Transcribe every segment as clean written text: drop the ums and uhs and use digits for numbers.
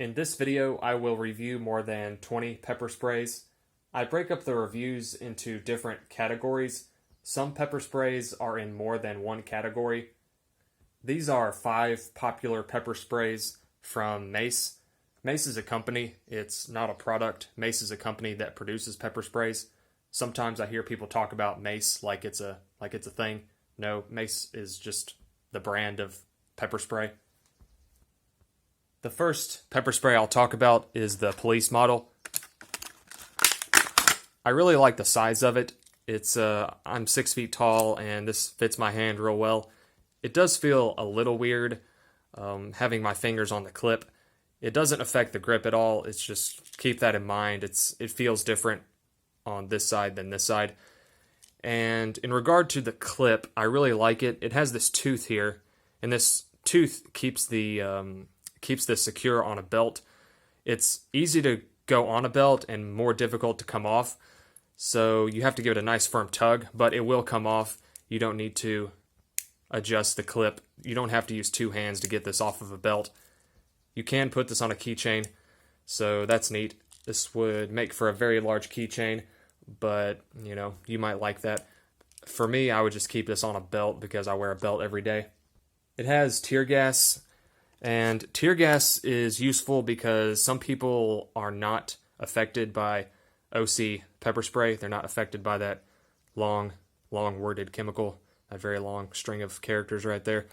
In this video, I will review more than 20 pepper sprays. I break up the reviews into different categories. Some pepper sprays are in more than one category. These are 5 popular pepper sprays from Mace. Mace is a company, it's not a product. Mace is a company that produces pepper sprays. Sometimes I hear people talk about Mace like it's a thing. No, Mace is just the brand of pepper spray. The first pepper spray I'll talk about is the police model. I really like the size of it. I'm 6 feet tall and this fits my hand real well. It does feel a little weird having my fingers on the clip. It doesn't affect the grip at all. It's just keep that in mind. It feels different on this side than this side. And in regard to the clip, I really like it. It has this tooth here, and this tooth keeps this secure on a belt. It's easy to go on a belt and more difficult to come off. So you have to give it a nice firm tug, but it will come off. You don't need to adjust the clip. You don't have to use 2 hands to get this off of a belt. You can put this on a keychain, so that's neat. This would make for a very large keychain, but you might like that. For me, I would just keep this on a belt because I wear a belt every day. It has tear gas, and tear gas is useful because some people are not affected by OC pepper spray. They're not affected by that long worded chemical, that very long string of characters right there.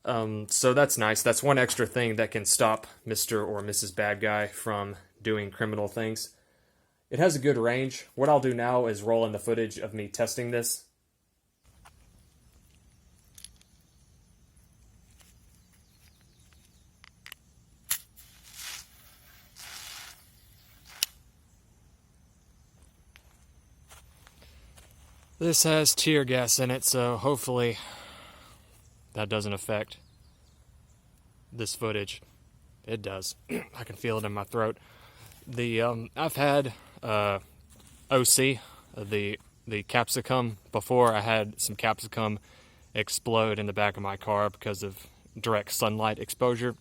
So that's nice. That's one extra thing that can stop Mr. or Mrs. Bad Guy from doing criminal things. It has a good range. What I'll do now is roll in the footage of me testing this. This has tear gas in it, so hopefully that doesn't affect this footage. It does. I can feel it in my throat. I've had OC, the capsicum before. I had some capsicum explode in the back of my car because of direct sunlight exposure.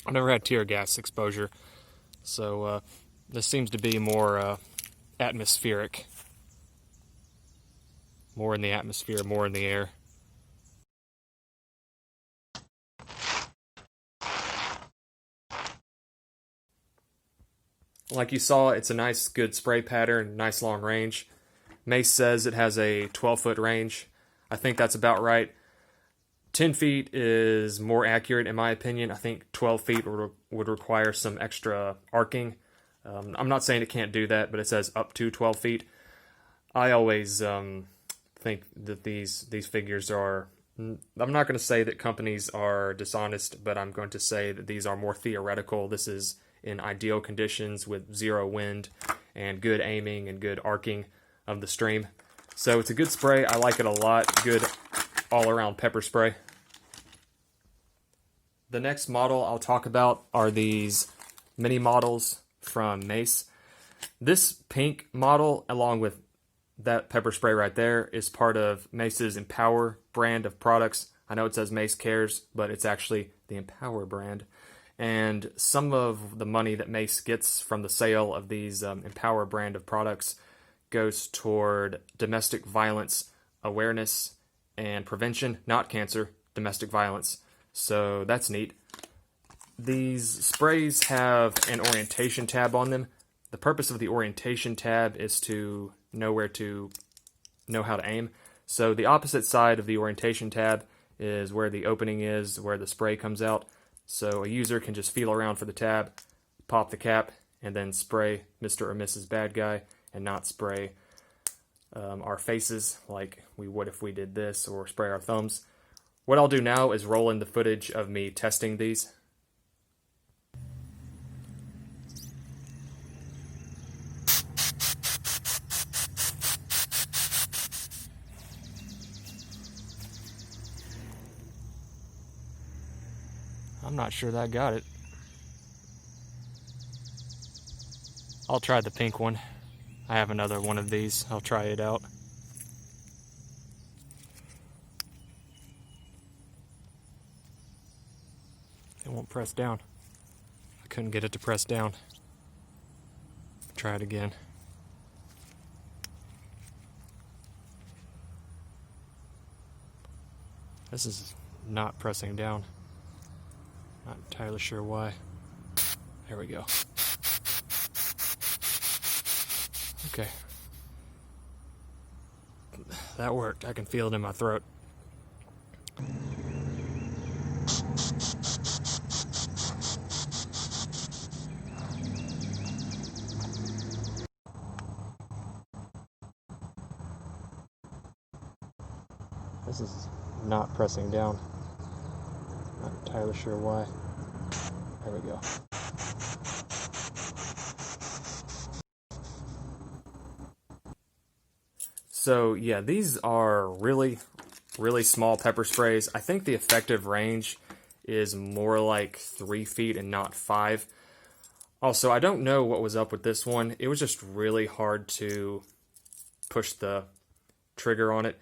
I've never had tear gas exposure, so this seems to be more atmospheric. More in the atmosphere, more in the air. Like you saw, it's a nice, good spray pattern, nice long range. Mace says it has a 12-foot range. I think that's about right. 10 feet is more accurate in my opinion. I think 12 feet would require some extra arcing. I'm not saying it can't do that, but it says up to 12 feet. I always think that these figures are... I'm not going to say that companies are dishonest, but I'm going to say that these are more theoretical. This is in ideal conditions with 0 wind and good aiming and good arcing of the stream. So it's a good spray. I like it a lot. Good all-around pepper spray. The next model I'll talk about are these mini models from Mace. This pink model, along with that pepper spray right there, is part of Mace's Empower brand of products. I know it says Mace Cares, but it's actually the Empower brand. And some of the money that Mace gets from the sale of these Empower brand of products goes toward domestic violence awareness and prevention, not cancer, domestic violence. So that's neat. These sprays have an orientation tab on them. The purpose of the orientation tab is to know how to aim. So the opposite side of the orientation tab is where the opening is, where the spray comes out. So a user can just feel around for the tab, pop the cap, and then spray Mr. or Mrs. Bad Guy, and not spray our faces like we would if we did this, or spray our thumbs. What I'll do now is roll in the footage of me testing these. I'm not sure that got it. I'll try the pink one. I have another one of these. I'll try it out. It won't press down. I Couldn't get it to press down. Try it again. This is not pressing down. Not entirely sure why. There we go. Okay. That worked. I can feel it in my throat. This is not pressing down. Not entirely sure why. There we go. So yeah, these are really small pepper sprays. I think the effective range is more like 3 feet and not 5. Also, I don't know what was up with this one. It was just really hard to push the trigger on it.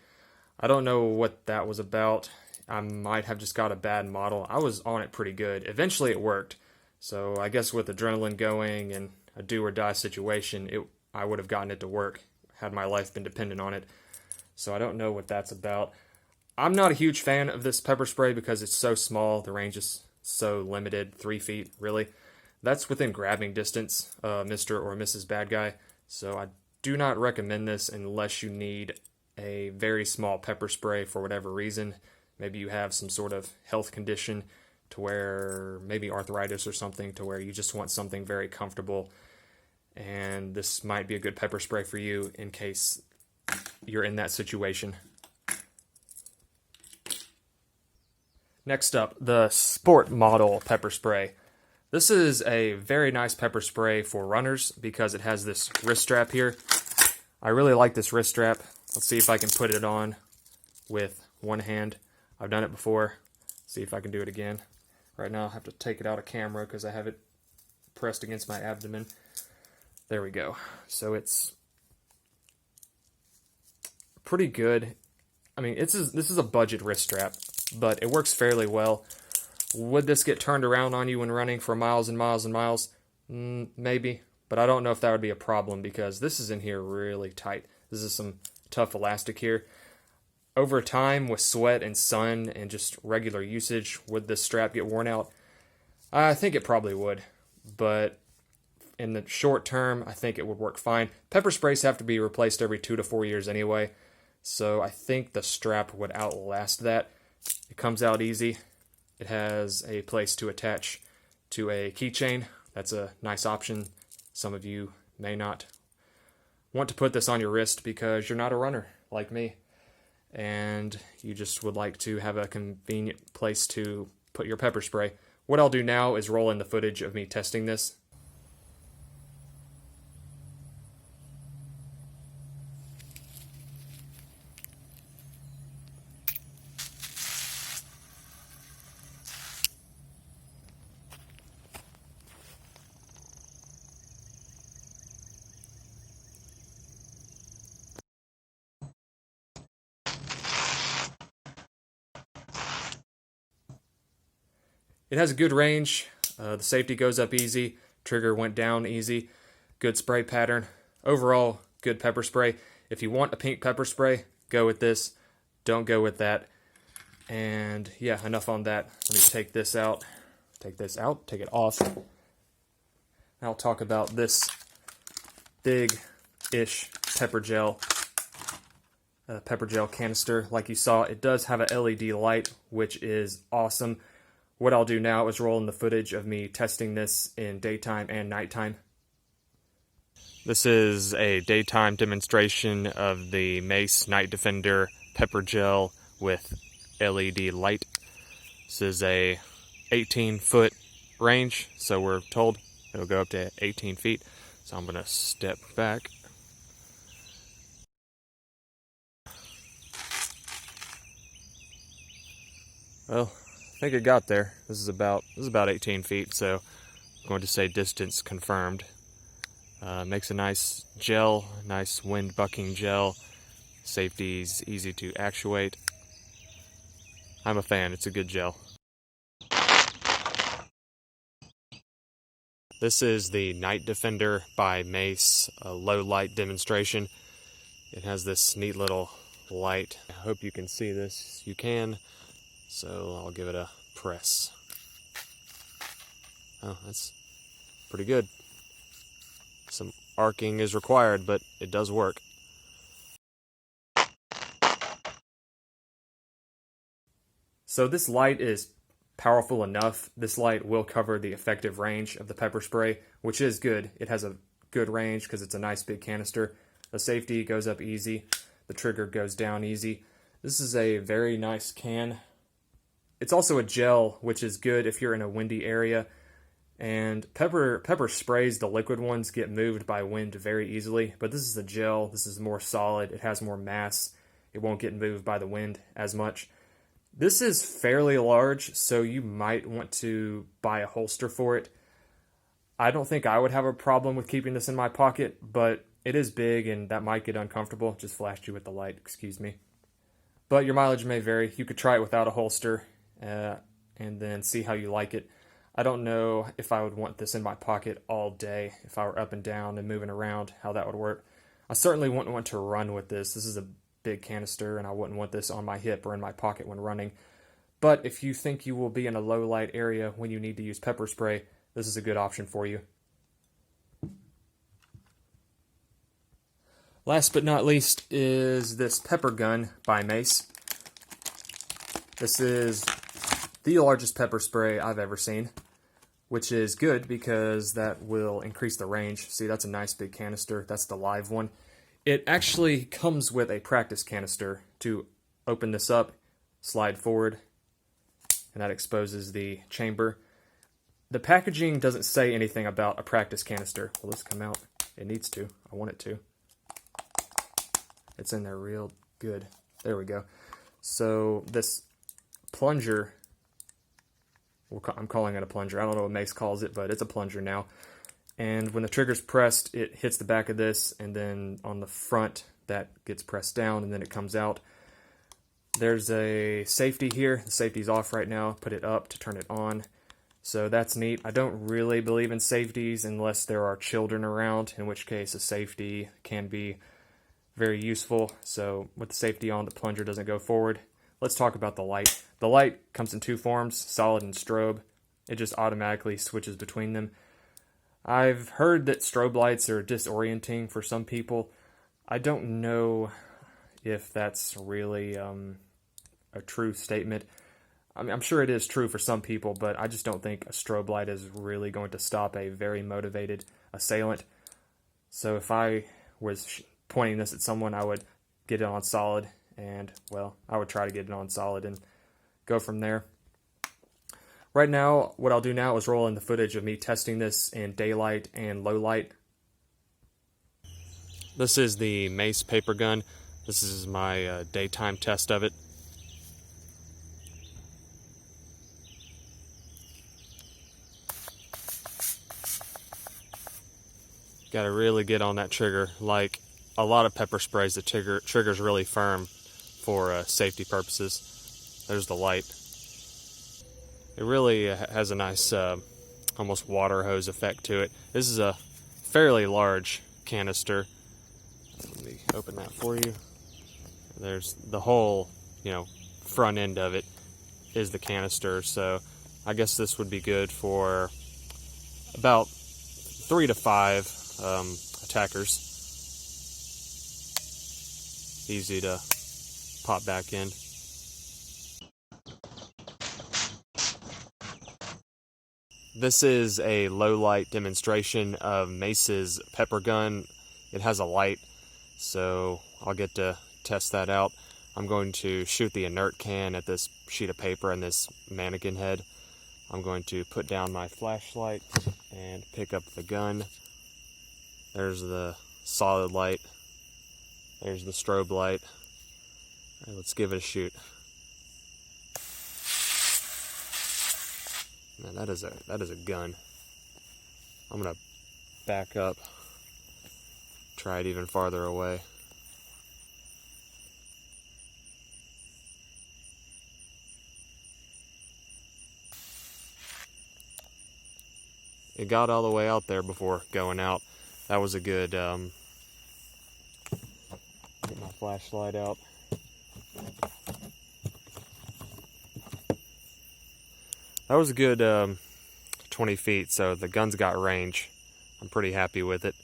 I don't know what that was about. I might have just got a bad model. I was on it pretty good. Eventually it worked. So I guess with adrenaline going and a do or die situation, I would have gotten it to work had my life been dependent on it. So I don't know what that's about. I'm not a huge fan of this pepper spray because it's so small. The range is so limited, 3 feet, really. That's within grabbing distance, Mr. or Mrs. Bad Guy. So I do not recommend this unless you need a very small pepper spray for whatever reason. Maybe you have some sort of health condition to where, maybe arthritis or something, to where you just want something very comfortable. And this might be a good pepper spray for you in case you're in that situation. Next up, the Sport Model pepper spray. This is a very nice pepper spray for runners because it has this wrist strap here. I really like this wrist strap. Let's see if I can put it on with one hand. I've done it before. See if I can do it again. Right now I'll have to take it out of camera because I have it pressed against my abdomen. There we go. So it's pretty good. I mean, this is a budget wrist strap, but it works fairly well. Would this get turned around on you when running for miles and miles and miles? Maybe, but I don't know if that would be a problem because this is in here really tight. This is some tough elastic here. Over time, with sweat and sun and just regular usage, would this strap get worn out? I think it probably would, but in the short term, I think it would work fine. Pepper sprays have to be replaced every 2 to 4 years anyway, so I think the strap would outlast that. It comes out easy. It has a place to attach to a keychain. That's a nice option. Some of you may not want to put this on your wrist because you're not a runner like me, and you just would like to have a convenient place to put your pepper spray. What I'll do now is roll in the footage of me testing this. It has a good range. The safety goes up easy. Trigger went down easy. Good spray pattern. Overall, good pepper spray. If you want a pink pepper spray, go with this. Don't go with that. And yeah, enough on that. Let me take this out. Take it off. I'll talk about this big-ish pepper gel canister. Like you saw, it does have a LED light, which is awesome. What I'll do now is roll in the footage of me testing this in daytime and nighttime. This is a daytime demonstration of the Mace Night Defender pepper gel with LED light. This is a 18-foot range, so we're told it'll go up to 18 feet. So I'm going to step back. Well, I think it got there. This is about 18 feet, so I'm going to say distance confirmed. Makes a nice gel, nice wind bucking gel. Safety's easy to actuate. I'm a fan. It's a good gel. This is the Night Defender by Mace, a low light demonstration. It has this neat little light. I hope you can see this. You can, so I'll give it a press. Oh, that's pretty good. Some arcing is required, but it does work. So this light is powerful enough. This light will cover the effective range of the pepper spray, which is good. It has a good range because it's a nice big canister. The safety goes up easy. The trigger goes down easy. This is a very nice can. It's also a gel, which is good if you're in a windy area. And pepper sprays, the liquid ones, get moved by wind very easily. But this is a gel. This is more solid. It has more mass. It won't get moved by the wind as much. This is fairly large, so you might want to buy a holster for it. I don't think I would have a problem with keeping this in my pocket, but it is big and that might get uncomfortable. Just flashed you with the light, excuse me. But your mileage may vary. You could try it without a holster and then see how you like it. I don't know if I would want this in my pocket all day, if I were up and down and moving around, how that would work. I certainly wouldn't want to run with this. This is a big canister and I wouldn't want this on my hip or in my pocket when running. But if you think you will be in a low light area when you need to use pepper spray, this is a good option for you. Last but not least is this pepper gun by Mace. This is the largest pepper spray I've ever seen, which is good because that will increase the range. See, that's a nice big canister. That's the live one. It actually comes with a practice canister. To open this up, slide forward, and that exposes the chamber. The packaging doesn't say anything about a practice canister. Will this come out? It needs to. I want it to. It's in there real good. There we go. So this plunger, I'm calling it a plunger. I don't know what Mace calls it, but it's a plunger now. And when the trigger's pressed, it hits the back of this, and then on the front, that gets pressed down, and then it comes out. There's a safety here. The safety's off right now. Put it up to turn it on. So that's neat. I don't really believe in safeties unless there are children around, in which case a safety can be very useful. So with the safety on, the plunger doesn't go forward. Let's talk about the light. The light comes in two forms, solid and strobe. It just automatically switches between them. I've heard that strobe lights are disorienting for some people. I don't know if that's really a true statement. I mean, I'm sure it is true for some people, but I just don't think a strobe light is really going to stop a very motivated assailant. So if I was pointing this at someone, I would get it on solid, and, well, I would try to get it on solid and go from there. Right now, what I'll do now is roll in the footage of me testing this in daylight and low light. This is the Mace paper gun. This is my daytime test of it. Got to really get on that trigger. Like a lot of pepper sprays, the trigger's really firm for safety purposes. There's the light. It really has a nice, almost water hose effect to it. This is a fairly large canister. Let me open that for you. There's the whole, front end of it is the canister. So I guess this would be good for about 3 to 5 attackers. Easy to pop back in. This is a low light demonstration of Mace's pepper gun. It has a light, so I'll get to test that out. I'm going to shoot the inert can at this sheet of paper and this mannequin head. I'm going to put down my flashlight and pick up the gun. There's the solid light. There's the strobe light. All right, let's give it a shoot. Man, that is a gun. I'm gonna back up, try it even farther away. it got all the way out there before going out. That was a good, get my flashlight out. That was a good 20 feet, so the gun's got range. I'm pretty happy with it.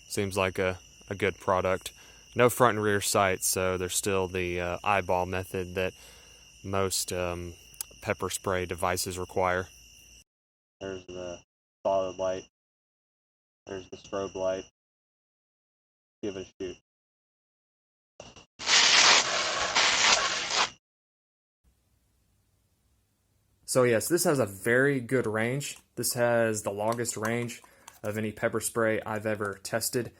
Seems like a good product. No front and rear sights, so there's still the eyeball method that most pepper spray devices require. There's the solid light. There's the strobe light. Give it a shoot. So yes, this has a very good range. This has the longest range of any pepper spray I've ever tested.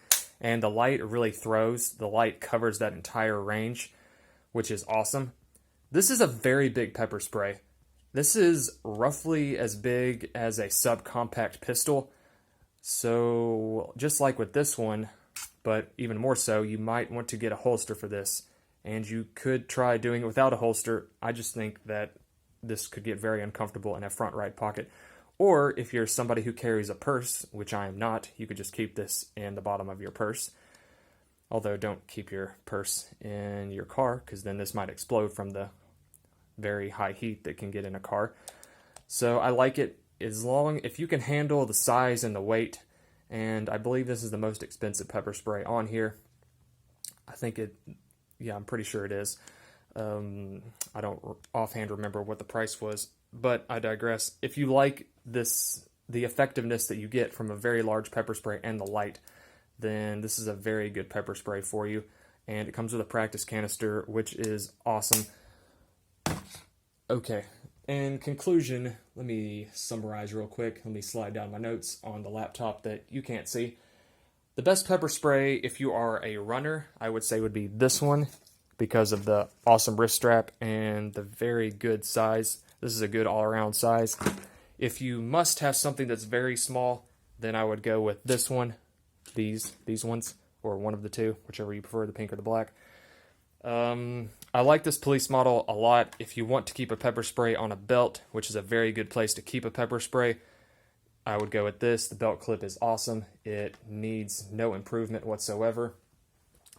And the light really throws. The light covers that entire range, which is awesome. This is a very big pepper spray. This is roughly as big as a subcompact pistol. So just like with this one, but even more so, you might want to get a holster for this. And you could try doing it without a holster. I just think that this could get very uncomfortable in a front right pocket. Or if you're somebody who carries a purse, which I am not, you could just keep this in the bottom of your purse. Although don't keep your purse in your car, because then this might explode from the very high heat that can get in a car. So I like it if you can handle the size and the weight. And I believe this is the most expensive pepper spray on here. I think I'm pretty sure it is. I don't offhand remember what the price was, but I digress. If you like the effectiveness that you get from a very large pepper spray and the light, then this is a very good pepper spray for you. And it comes with a practice canister, which is awesome. Okay, in conclusion, let me summarize real quick. Let me slide down my notes on the laptop that you can't see. The best pepper spray, if you are a runner, I would say would be this one, because of the awesome wrist strap and the very good size. This is a good all-around size. If you must have something that's very small, then I would go with this one, these ones, or one of the two, whichever you prefer, the pink or the black. I like this police model a lot. If you want to keep a pepper spray on a belt, which is a very good place to keep a pepper spray, I would go with this. The belt clip is awesome. It needs no improvement whatsoever.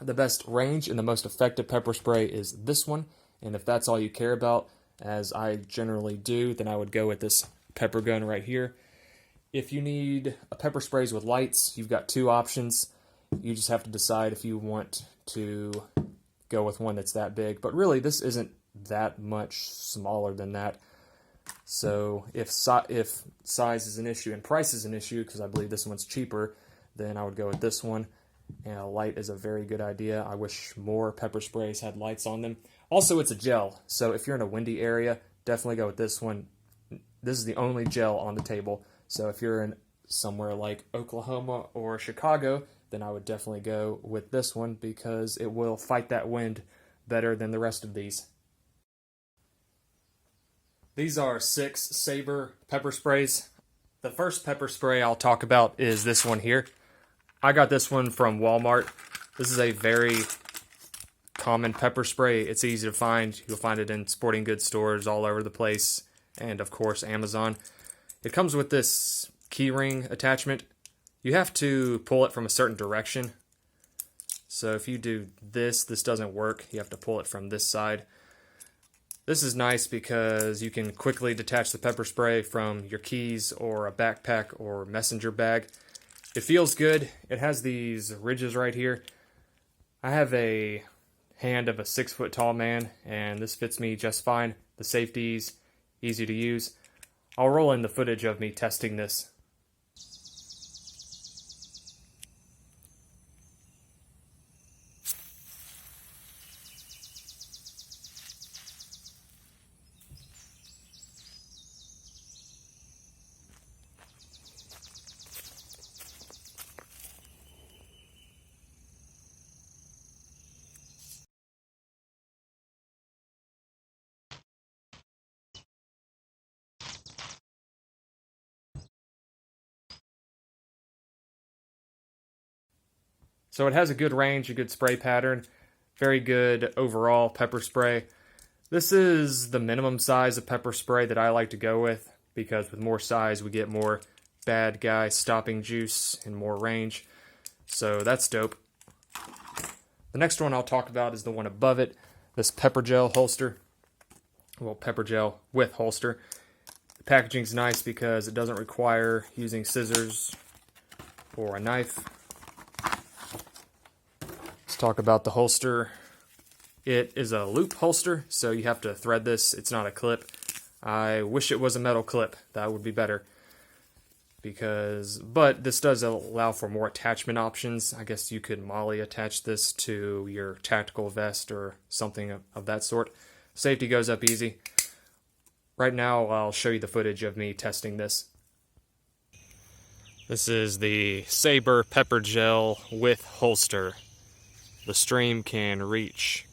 The best range and the most effective pepper spray is this one, and if that's all you care about, as I generally do, then I would go with this pepper gun right here. If you need a pepper sprays with lights, you've got two options. You just have to decide if you want to go with one that's that big, but really this isn't that much smaller than that. So if size is an issue and price is an issue, because I believe this one's cheaper, then I would go with this one. And a light is a very good idea. I wish more pepper sprays had lights on them. Also, it's a gel, so if you're in a windy area, definitely go with this one. This is the only gel on the table, so if you're in somewhere like Oklahoma or Chicago, then I would definitely go with this one because it will fight that wind better than the rest of these. These are 6 Sabre pepper sprays. The first pepper spray I'll talk about is this one here. I got this one from Walmart. This is a very common pepper spray. It's easy to find. You'll find it in sporting goods stores all over the place, and of course Amazon. It comes with this keyring attachment. You have to pull it from a certain direction. So if you do this doesn't work. You have to pull it from this side. This is nice because you can quickly detach the pepper spray from your keys or a backpack or messenger bag. It feels good. It has these ridges right here. I have a hand of a 6-foot-tall man, and this fits me just fine. The safety's easy to use. I'll roll in the footage of me testing this. So it has a good range, a good spray pattern, very good overall pepper spray. This is the minimum size of pepper spray that I like to go with. because with more size we get more bad guy stopping juice and more range. So that's dope. The next one I'll talk about is the one above it, this pepper gel holster. Well, pepper gel with holster. The packaging's nice because it doesn't require using scissors or a knife. Let's talk about the holster. It is a loop holster, so you have to thread this. It's not a clip. I wish it was a metal clip. That would be better. But this does allow for more attachment options. I guess you could MOLLE attach this to your tactical vest or something of that sort. Safety goes up easy. Right now, I'll show you the footage of me testing this. This is the Sabre pepper gel with holster. The stream can reach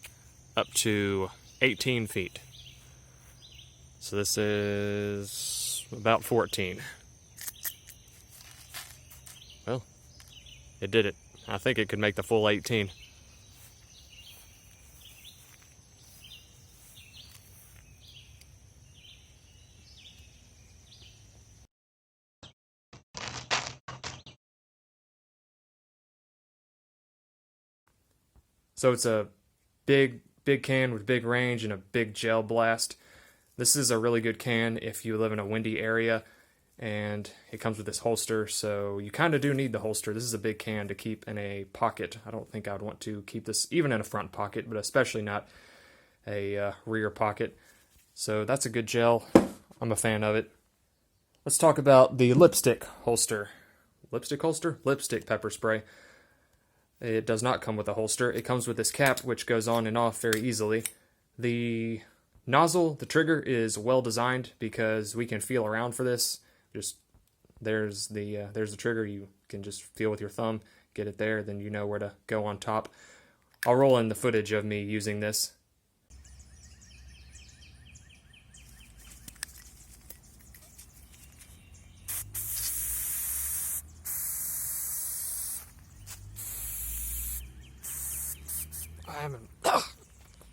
up to 18 feet. So this is about 14. Well, it did it. I think it could make the full 18. So it's a big can with big range and a big gel blast. This is a really good can if you live in a windy area, and it comes with this holster, so you kind of do need the holster. This is a big can to keep in a pocket. I don't think I would want to keep this even in a front pocket, but especially not a rear pocket. So that's a good gel. I'm a fan of it. Let's talk about the lipstick holster. Lipstick holster? Lipstick pepper spray. It does not come with a holster. It comes with this cap, which goes on and off very easily. The nozzle, the trigger, is well designed because we can feel around for this. Just there's the trigger. You can just feel with your thumb, get it there, then you know where to go on top. I'll roll in the footage of me using this.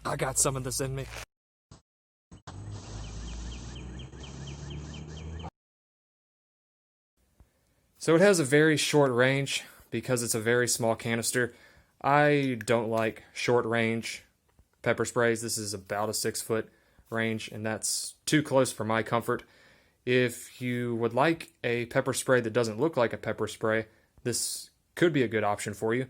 I got some of this in me. So it has a very short range because it's a very small canister. I don't like short range pepper sprays. This is about a 6-foot range, and that's too close for my comfort. If you would like a pepper spray that doesn't look like a pepper spray, this could be a good option for you.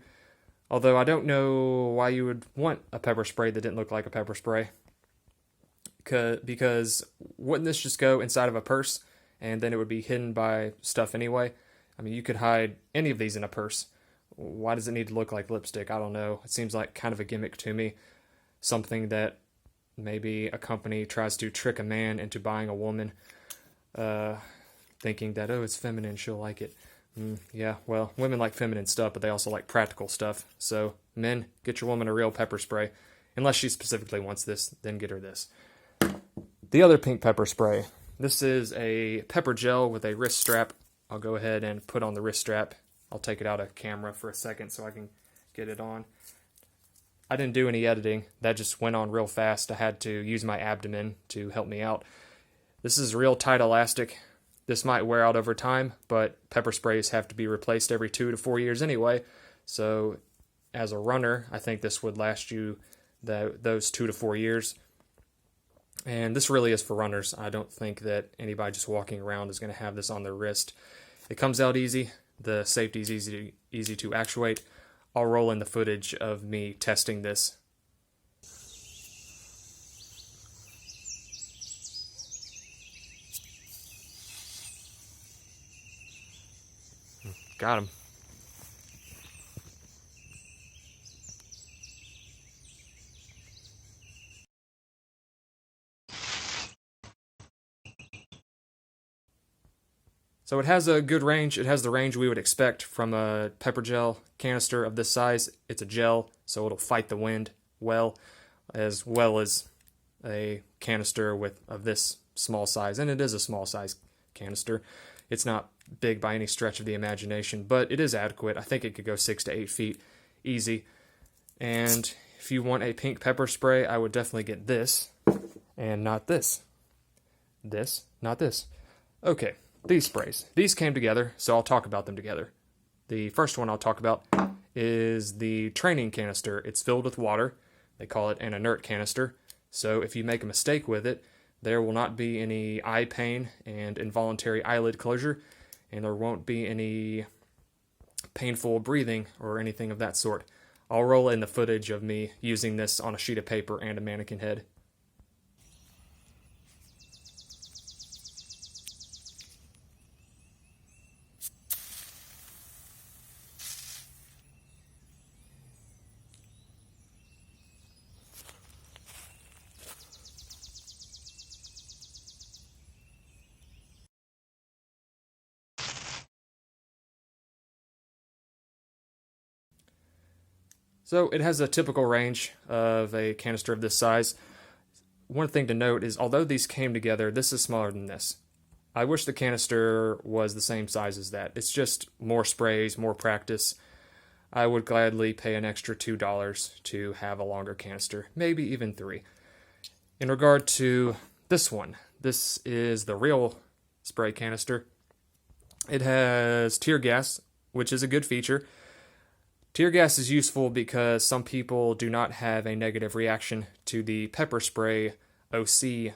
Although I don't know why you would want a pepper spray that didn't look like a pepper spray. Because wouldn't this just go inside of a purse and then it would be hidden by stuff anyway? I mean, you could hide any of these in a purse. Why does it need to look like lipstick? I don't know. It seems like kind of a gimmick to me. Something that maybe a company tries to trick a man into buying a woman, thinking that, oh, it's feminine, she'll like it. Yeah, well, women like feminine stuff, but they also like practical stuff. So, men, get your woman a real pepper spray. Unless she specifically wants this, then get her this. The other pink pepper spray. This is a pepper gel with a wrist strap. I'll go ahead and put on the wrist strap. I'll take it out of camera for a second so I can get it on. I didn't do any editing. That just went on real fast. I had to use my abdomen to help me out. This is real tight elastic. This might wear out over time, but pepper sprays have to be replaced every 2 to 4 years anyway. So as a runner, I think this would last you those 2 to 4 years. And this really is for runners. I don't think that anybody just walking around is going to have this on their wrist. It comes out easy. The safety is easy to actuate. I'll roll in the footage of me testing this. Got him. So it has a good range. It has the range we would expect from a pepper gel canister of this size. It's a gel, so it'll fight the wind well as a canister of this small size. And it is a small size canister. It's not big by any stretch of the imagination, but it is adequate. I think it could go 6 to 8 feet easy. And if you want a pink pepper spray, I would definitely get this and not this. This, not this. Okay, these sprays. These came together, so I'll talk about them together. The first one I'll talk about is the training canister. It's filled with water. They call it an inert canister. So if you make a mistake with it, there will not be any eye pain and involuntary eyelid closure, and there won't be any painful breathing or anything of that sort. I'll roll in the footage of me using this on a sheet of paper and a mannequin head. So it has a typical range of a canister of this size. One thing to note is, although these came together, this is smaller than this. I wish the canister was the same size as that. It's just more sprays, more practice. I would gladly pay an extra $2 to have a longer canister, maybe even $3. In regard to this one, this is the real spray canister. It has tear gas, which is a good feature. Tear gas is useful because some people do not have a negative reaction to the pepper spray OC,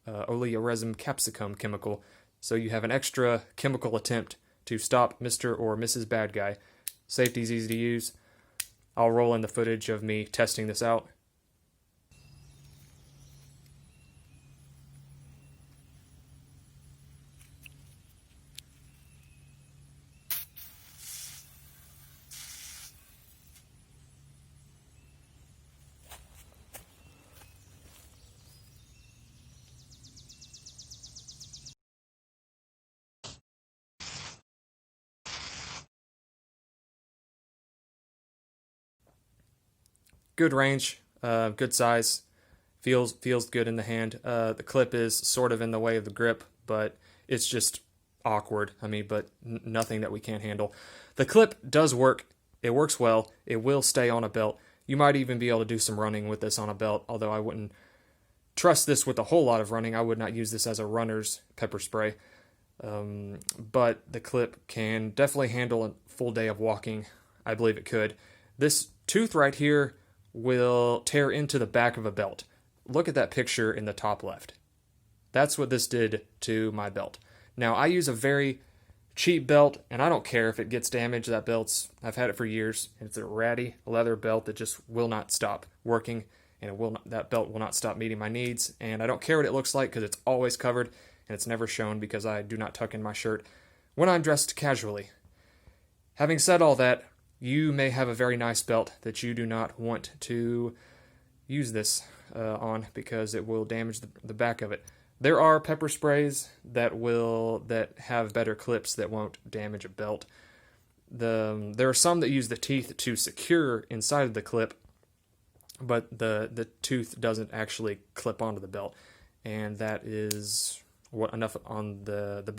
oleoresin capsicum chemical, so you have an extra chemical attempt to stop Mr. or Mrs. Bad Guy. Safety's easy to use. I'll roll in the footage of me testing this out. Good range, good size, feels good in the hand. The clip is sort of in the way of the grip, but it's just awkward. But nothing that we can't handle. The clip does work. It works well. It will stay on a belt. You might even be able to do some running with this on a belt, although I wouldn't trust this with a whole lot of running. I would not use this as a runner's pepper spray. But the clip can definitely handle a full day of walking. I believe it could. This tooth right here will tear into the back of a belt. Look at that picture in the top left. That's what this did to my belt. Now, I use a very cheap belt, and I don't care if it gets damaged. I've had it for years, and it's a ratty leather belt that just will not stop working, and that belt will not stop meeting my needs, and I don't care what it looks like because it's always covered, and it's never shown because I do not tuck in my shirt when I'm dressed casually. Having said all that, you may have a very nice belt that you do not want to use this on because it will damage the back of it. There are pepper sprays that have better clips that won't damage a belt. There are some that use the teeth to secure inside of the clip, but the tooth doesn't actually clip onto the belt, and that is enough on the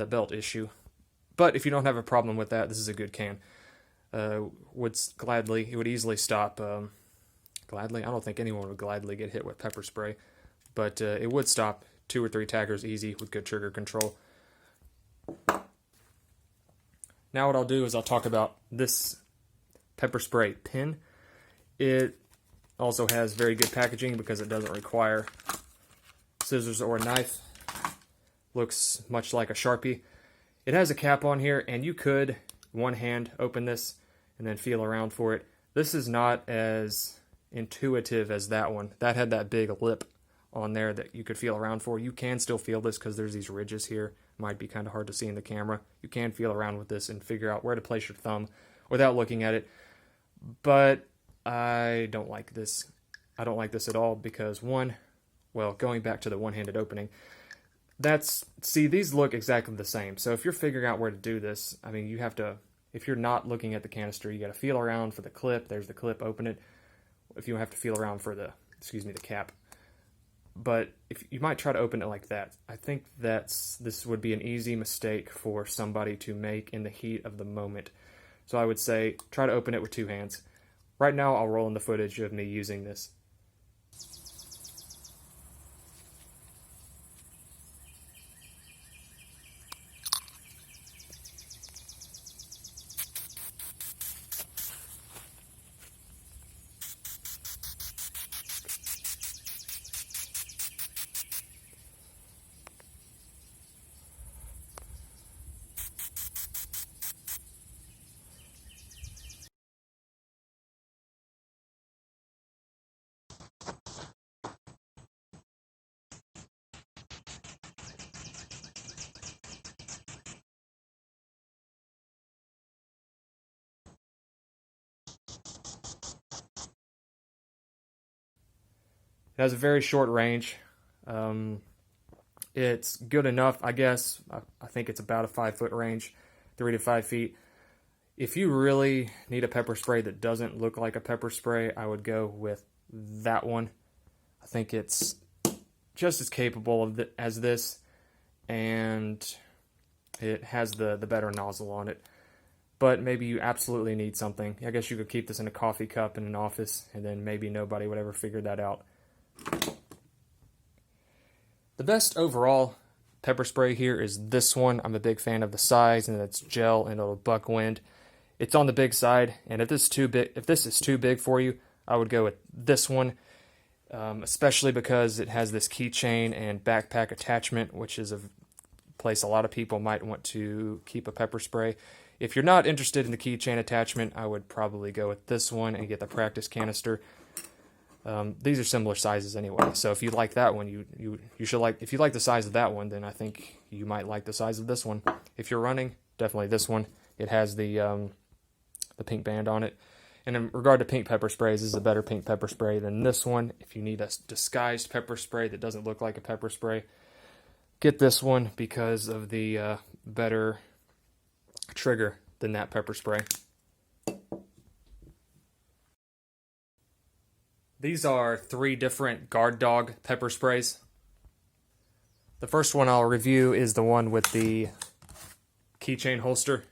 belt issue. But if you don't have a problem with that, this is a good can. It would easily stop. Gladly, I don't think anyone would gladly get hit with pepper spray, but it would stop 2 or 3 taggers easy with good trigger control. Now what I'll do is I'll talk about this pepper spray pin. It also has very good packaging because it doesn't require scissors or a knife. Looks much like a Sharpie. It has a cap on here, and you could one hand open this and then feel around for it. This is not as intuitive as that one. That had that big lip on there that you could feel around for. You can still feel this because there's these ridges here. Might be kind of hard to see in the camera. You can feel around with this and figure out where to place your thumb without looking at it. But I don't like this. I don't like this at all because going back to the one-handed opening, these look exactly the same. So if you're figuring out where to do this, you have to, if you're not looking at the canister, you got to feel around for the clip. There's the clip, open it. If you have to feel around for the cap. But if you might try to open it like that, I think this would be an easy mistake for somebody to make in the heat of the moment. So I would say try to open it with 2 hands. Right now I'll roll in the footage of me using this. It has a very short range. It's good enough, I guess. I think it's about a 5-foot range, 3 to 5 feet. If you really need a pepper spray that doesn't look like a pepper spray, I would go with that one. I think it's just as capable as this, and it has the better nozzle on it. But maybe you absolutely need something. I guess you could keep this in a coffee cup in an office, and then maybe nobody would ever figure that out. The best overall pepper spray here is this one. I'm a big fan of the size, and it's gel and it'll buck wind. It's on the big side, and if this is too big for you, I would go with this one, especially because it has this keychain and backpack attachment, which is a place a lot of people might want to keep a pepper spray. If you're not interested in the keychain attachment, I would probably go with this one and get the practice canister. These are similar sizes anyway, so if you like that one, you should like. If you like the size of that one, then I think you might like the size of this one. If you're running, definitely this one. It has the pink band on it. And in regard to pink pepper sprays, this is a better pink pepper spray than this one. If you need a disguised pepper spray that doesn't look like a pepper spray, get this one because of the better trigger than that pepper spray. These are 3 different Guard Dog pepper sprays. The first one I'll review is the one with the keychain holster.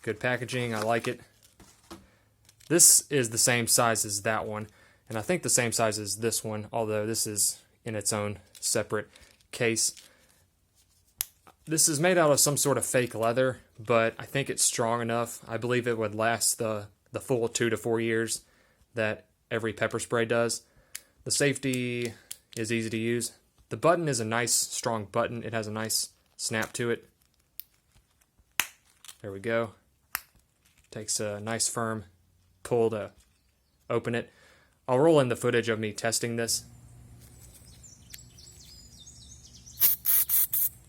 Good packaging, I like it. This is the same size as that one, and I think the same size as this one, although this is in its own separate case. This is made out of some sort of fake leather, but I think it's strong enough. I believe it would last the full 2 to 4 years that every pepper spray does. The safety is easy to use. The button is a nice, strong button. It has a nice snap to it. There we go. Takes a nice firm pull to open it. I'll roll in the footage of me testing this.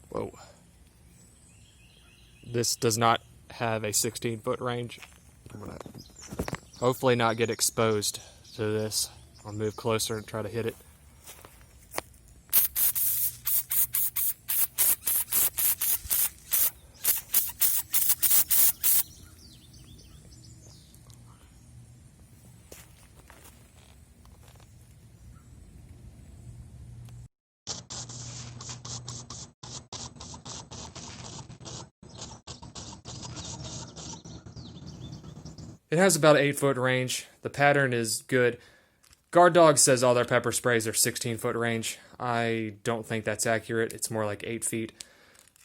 Whoa. This does not have a 16-foot range. I'm gonna hopefully not get exposed to this. I'll move closer and try to hit it. It has about an 8-foot range. The pattern is good. Guard Dog says all their pepper sprays are 16-foot range. I don't think that's accurate. It's more like 8 feet.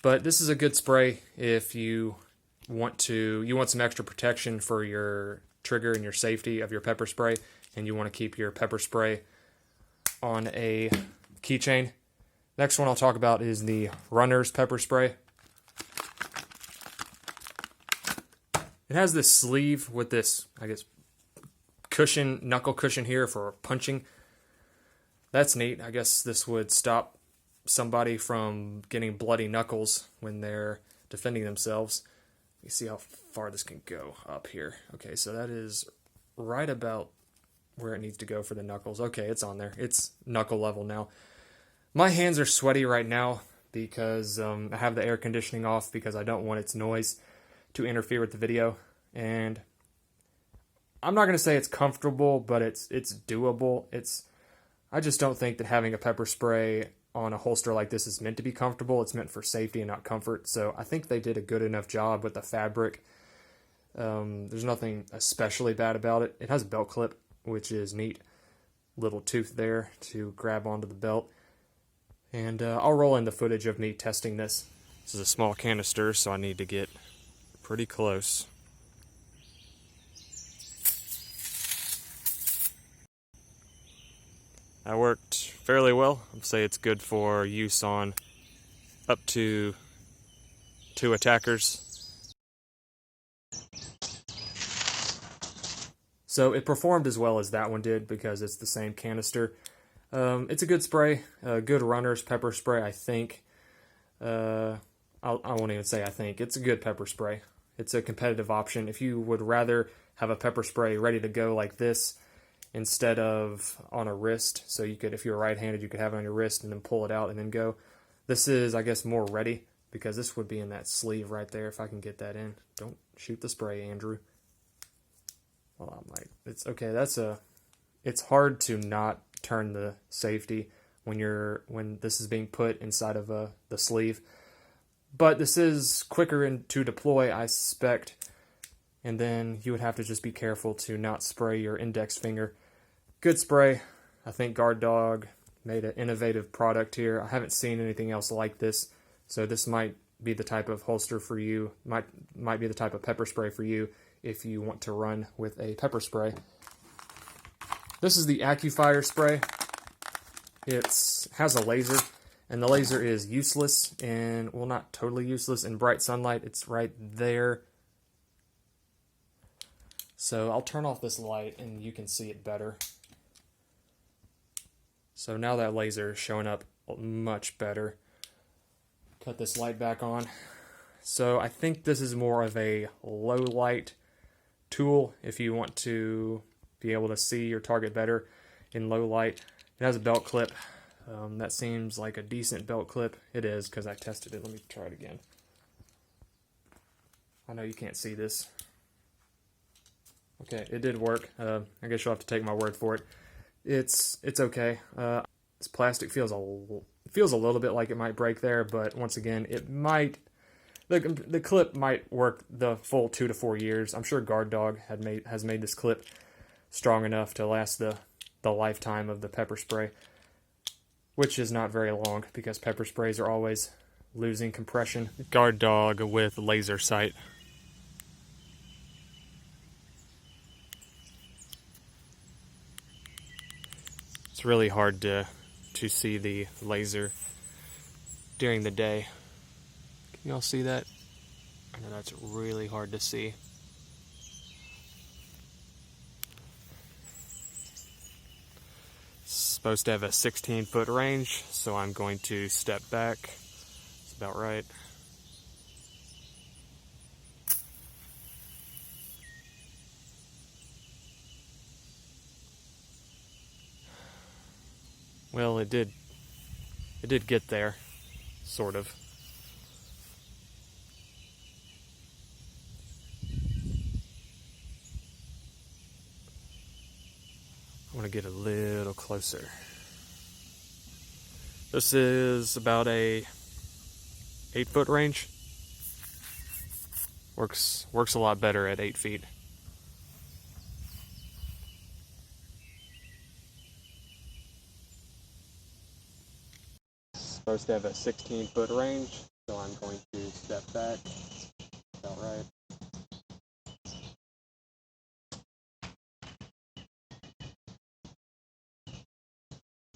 But this is a good spray if you want some extra protection for your trigger and your safety of your pepper spray, and you want to keep your pepper spray on a keychain. Next one I'll talk about is the Runner's pepper spray. It has this sleeve with this, I guess, knuckle cushion here for punching. That's neat. I guess this would stop somebody from getting bloody knuckles when they're defending themselves. Let me see how far this can go up here. Okay, so that is right about where it needs to go for the knuckles. Okay, it's on there. It's knuckle level now. My hands are sweaty right now because I have the air conditioning off because I don't want its noise to interfere with the video, and I'm not going to say it's comfortable, but it's doable. I just don't think that having a pepper spray on a holster like this is meant to be comfortable. It's meant for safety and not comfort, so I think they did a good enough job with the fabric. There's nothing especially bad about it. It has a belt clip, which is neat. Little tooth there to grab onto the belt. And I'll roll in the footage of me testing this. This is a small canister, so I need to get pretty close. That worked fairly well. I'd say it's good for use on up to 2 attackers. So it performed as well as that one did because it's the same canister. It's a good spray, a good Runner's pepper spray, I think. I won't even say I think. It's a good pepper spray. It's a competitive option. If you would rather have a pepper spray ready to go like this instead of on a wrist. So you could, if you're right-handed, you could have it on your wrist and then pull it out and then go. This is, I guess, more ready because this would be in that sleeve right there if I can get that in. Don't shoot the spray, Andrew. Well, I might. It's okay. It's hard to not turn the safety when this is being put inside of the sleeve. But this is quicker to deploy, I suspect. And then you would have to just be careful to not spray your index finger. Good spray. I think Guard Dog made an innovative product here. I haven't seen anything else like this, so this might be the type of holster for you. Might be the type of pepper spray for you if you want to run with a pepper spray. This is the AccuFire spray. It has a laser, and the laser is useless, and well, not totally useless in bright sunlight. It's right there. So I'll turn off this light and you can see it better. So now that laser is showing up much better. Cut this light back on. So I think this is more of a low light tool if you want to be able to see your target better in low light. It has a belt clip. That seems like a decent belt clip. It is because I tested it. Let me try it again. I know you can't see this. Okay, it did work. I guess you'll have to take my word for it. It's okay. This plastic feels a little bit like it might break there, but once again, it might. The clip might work the full 2 to 4 years. I'm sure Guard Dog has made this clip strong enough to last the lifetime of the pepper spray, which is not very long because pepper sprays are always losing compression. Guard Dog with laser sight. It's really hard to see the laser during the day. Can y'all see that? I know that's really hard to see. It's supposed to have a 16-foot range, so I'm going to step back. That's about right. Well, it did get there, sort of. I want to get a little closer. This is about a 8-foot range. Works a lot better at 8 feet. Supposed to have a 16-foot range, so I'm going to step back. About right.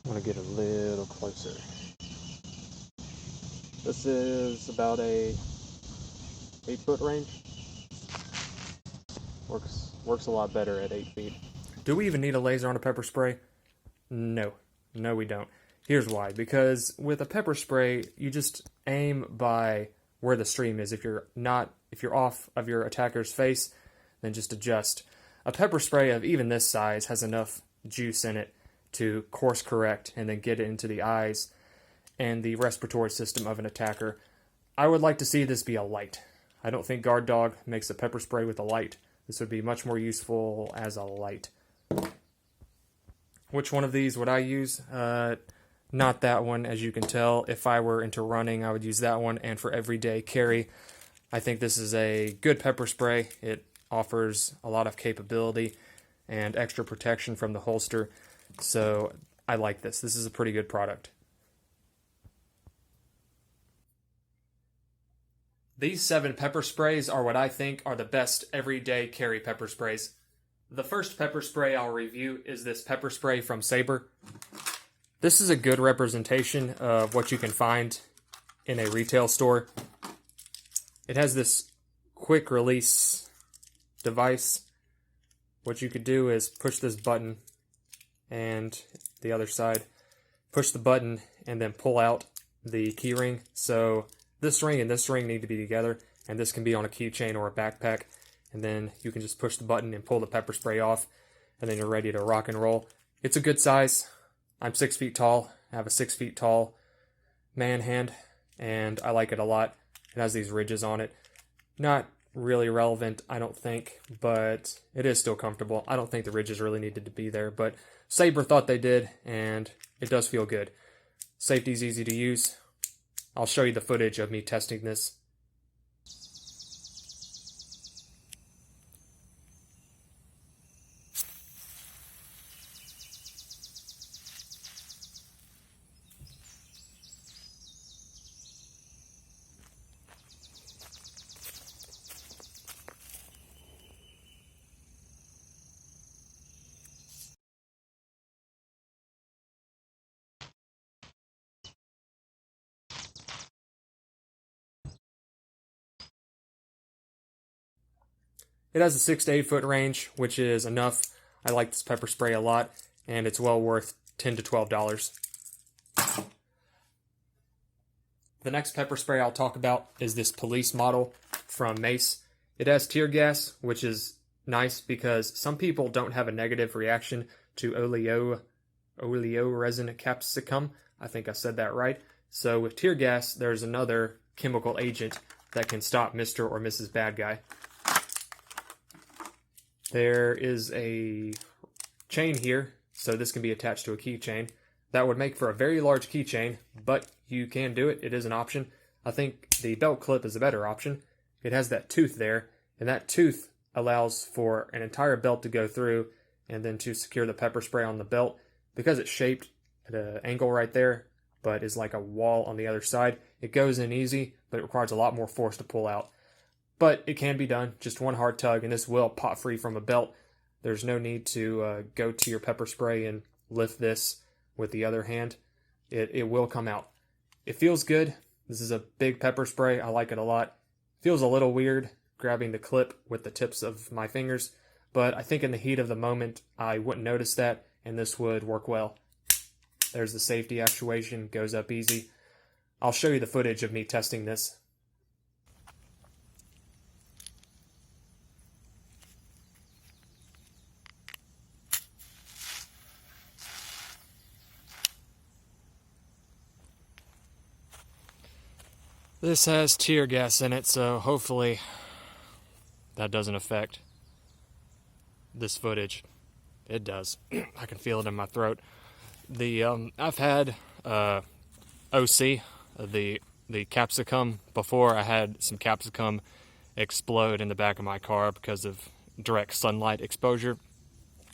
I want to get a little closer. This is about a 8-foot range. Works a lot better at 8 feet. Do we even need a laser on a pepper spray? No, we don't. Here's why. Because with a pepper spray, you just aim by where the stream is. If you're off of your attacker's face, then just adjust. A pepper spray of even this size has enough juice in it to course correct and then get it into the eyes and the respiratory system of an attacker. I would like to see this be a light. I don't think Guard Dog makes a pepper spray with a light. This would be much more useful as a light. Which one of these would I use? Not that one, as you can tell. If I were into running, I would use that one. And for everyday carry, I think this is a good pepper spray. It offers a lot of capability and extra protection from the holster. So I like this. This is a pretty good product. These 7 pepper sprays are what I think are the best everyday carry pepper sprays. The first pepper spray I'll review is this pepper spray from Sabre. This is a good representation of what you can find in a retail store. It has this quick release device. What you could do is push this button and the other side, push the button and then pull out the key ring. So this ring and this ring need to be together, and this can be on a keychain or a backpack. And then you can just push the button and pull the pepper spray off. and then you're ready to rock and roll. It's a good size. I'm 6 feet tall. I have a 6 feet tall man hand, and I like it a lot. It has these ridges on it. Not really relevant, I don't think, but it is still comfortable. I don't think the ridges really needed to be there, but Sabre thought they did, and it does feel good. Safety's easy to use. I'll show you the footage of me testing this. It has a 6 to 8 foot range, which is enough. I like this pepper spray a lot, and it's well worth $10 to $12. The next pepper spray I'll talk about is this police model from Mace. It has tear gas, which is nice because some people don't have a negative reaction to oleoresin capsicum. I think I said that right. So with tear gas, there's another chemical agent that can stop Mr. or Mrs. Bad Guy. There is a chain here, so this can be attached to a keychain. That would make for a very large keychain, but you can do it. It is an option. I think the belt clip is a better option. It has that tooth there, and that tooth allows for an entire belt to go through and then to secure the pepper spray on the belt. Because it's shaped at an angle right there, but is like a wall on the other side, it goes in easy, but it requires a lot more force to pull out. But it can be done, just one hard tug, and this will pop free from a belt. There's no need to go to your pepper spray and lift this with the other hand. It will come out. It feels good. This is a big pepper spray. I like it a lot. Feels a little weird grabbing the clip with the tips of my fingers, but I think in the heat of the moment, I wouldn't notice that, and this would work well. There's the safety actuation, goes up easy. I'll show you the footage of me testing this. This has tear gas in it, so hopefully that doesn't affect this footage. It does. I can feel it in my throat. I've had OC, the capsicum before. I had some capsicum explode in the back of my car because of direct sunlight exposure.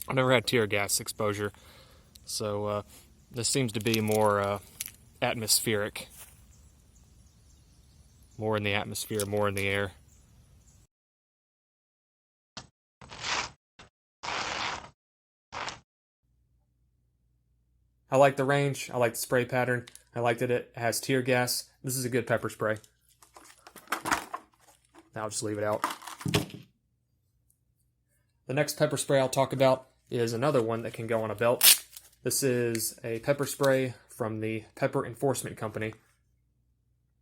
I've never had tear gas exposure, so this seems to be more atmospheric. More in the atmosphere, more in the air. I like the range. I like the spray pattern. I liked that it has tear gas. This is a good pepper spray. Now I'll just leave it out. The next pepper spray I'll talk about is another one that can go on a belt. This is a pepper spray from the Pepper Enforcement Company.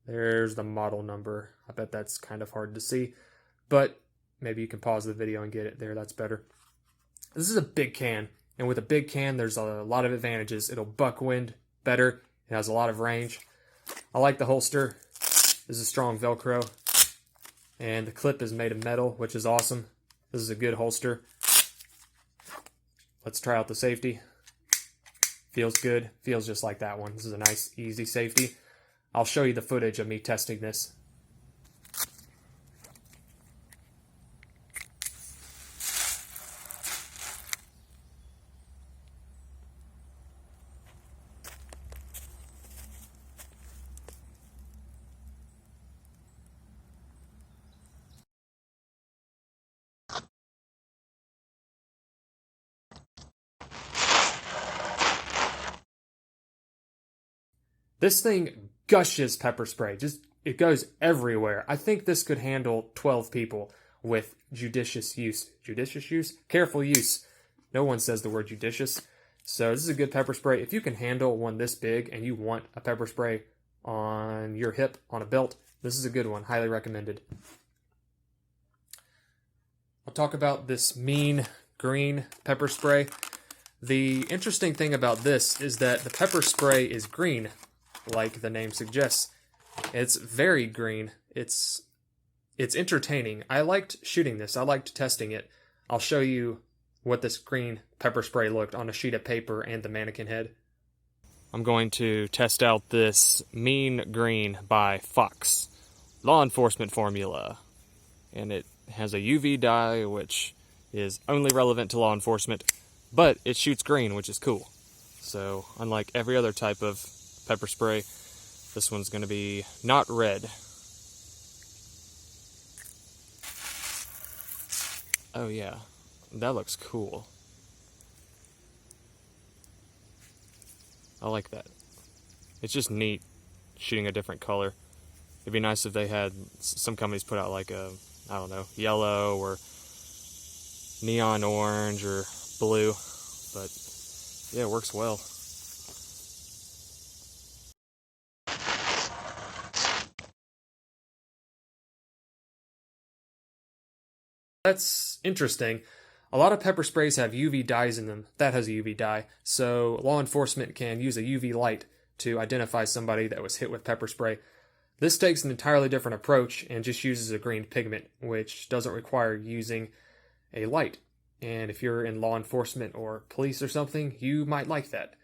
There's the model number. I bet that's kind of hard to see, but maybe you can pause the video and get it there. That's better. This is a big can, and with a big can, there's a lot of advantages. It'll buck wind better. It has a lot of range. I like the holster. This is strong Velcro, and the clip is made of metal, which is awesome. This is a good holster. Let's try out the safety. Feels good. Feels just like that one. This is a nice, easy safety. I'll show you the footage of me testing this. This thing gushes pepper spray. It goes everywhere. I think this could handle 12 people with judicious use. Judicious use? Careful use. No one says the word judicious. So this is a good pepper spray. If you can handle one this big and you want a pepper spray on your hip, on a belt, this is a good one. Highly recommended. I'll talk about this mean green pepper spray. The interesting thing about this is that the pepper spray is green, like the name suggests. It's very green. It's entertaining. I liked shooting this. I liked testing it. I'll show you what this green pepper spray looked on a sheet of paper and the mannequin head. I'm going to test out this Mean Green by Fox law enforcement formula. And it has a UV dye, which is only relevant to law enforcement, but it shoots green, which is cool. So, unlike every other type of pepper spray, this one's going to be not red. Oh yeah, that looks cool. I like that. It's just neat shooting a different color. It'd be nice if they had, some companies put out like a, I don't know, yellow or neon orange or blue, but yeah, it works well. That's interesting. A lot of pepper sprays have UV dyes in them. That has a UV dye, so law enforcement can use a UV light to identify somebody that was hit with pepper spray. This takes an entirely different approach and just uses a green pigment, which doesn't require using a light. And if you're in law enforcement or police or something, you might like that.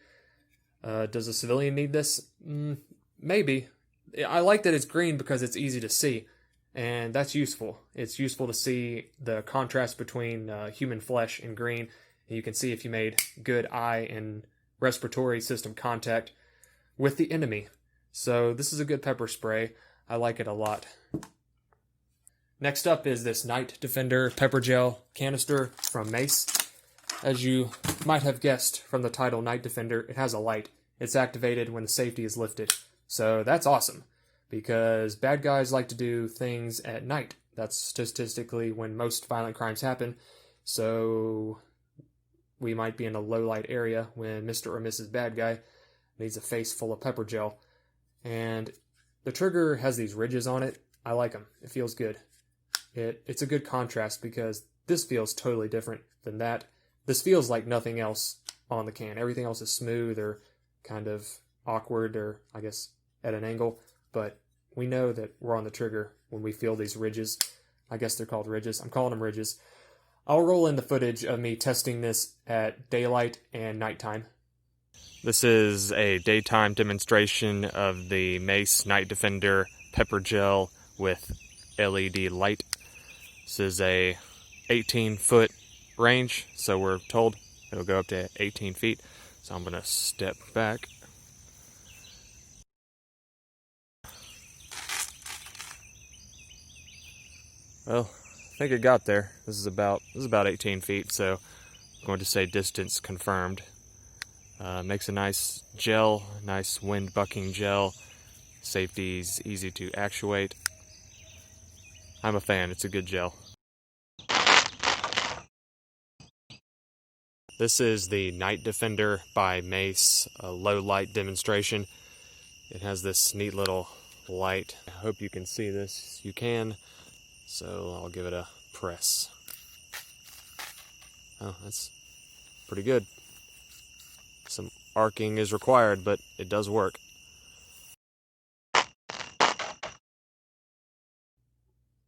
Does a civilian need this? Maybe. I like that it's green because it's easy to see. And that's useful. It's useful to see the contrast between human flesh and green. And you can see if you made good eye and respiratory system contact with the enemy. So this is a good pepper spray. I like it a lot. Next up is this Night Defender pepper gel canister from Mace. As you might have guessed from the title Night Defender, it has a light. It's activated when the safety is lifted. So that's awesome, because bad guys like to do things at night. That's statistically when most violent crimes happen. So we might be in a low light area when Mr. or Mrs. Bad Guy needs a face full of pepper gel. And the trigger has these ridges on it. I like them. It feels good. It's a good contrast because this feels totally different than that. This feels like nothing else on the can. Everything else is smooth or kind of awkward or, I guess, at an angle. But we know that we're on the trigger when we feel these ridges. I guess they're called ridges. I'm calling them ridges. I'll roll in the footage of me testing this at daylight and nighttime. This is a daytime demonstration of the Mace Night Defender pepper gel with LED light. This is a 18-foot range, so we're told it'll go up to 18 feet. So I'm going to step back. Well, I think it got there. This is about 18 feet, so I'm going to say distance confirmed. Makes a nice gel, nice wind bucking gel. Safety's easy to actuate. I'm a fan, it's a good gel. This is the Night Defender by Mace, a low light demonstration. It has this neat little light. I hope you can see this. You can, so I'll give it a press. Oh, that's pretty good. Some arcing is required, but it does work.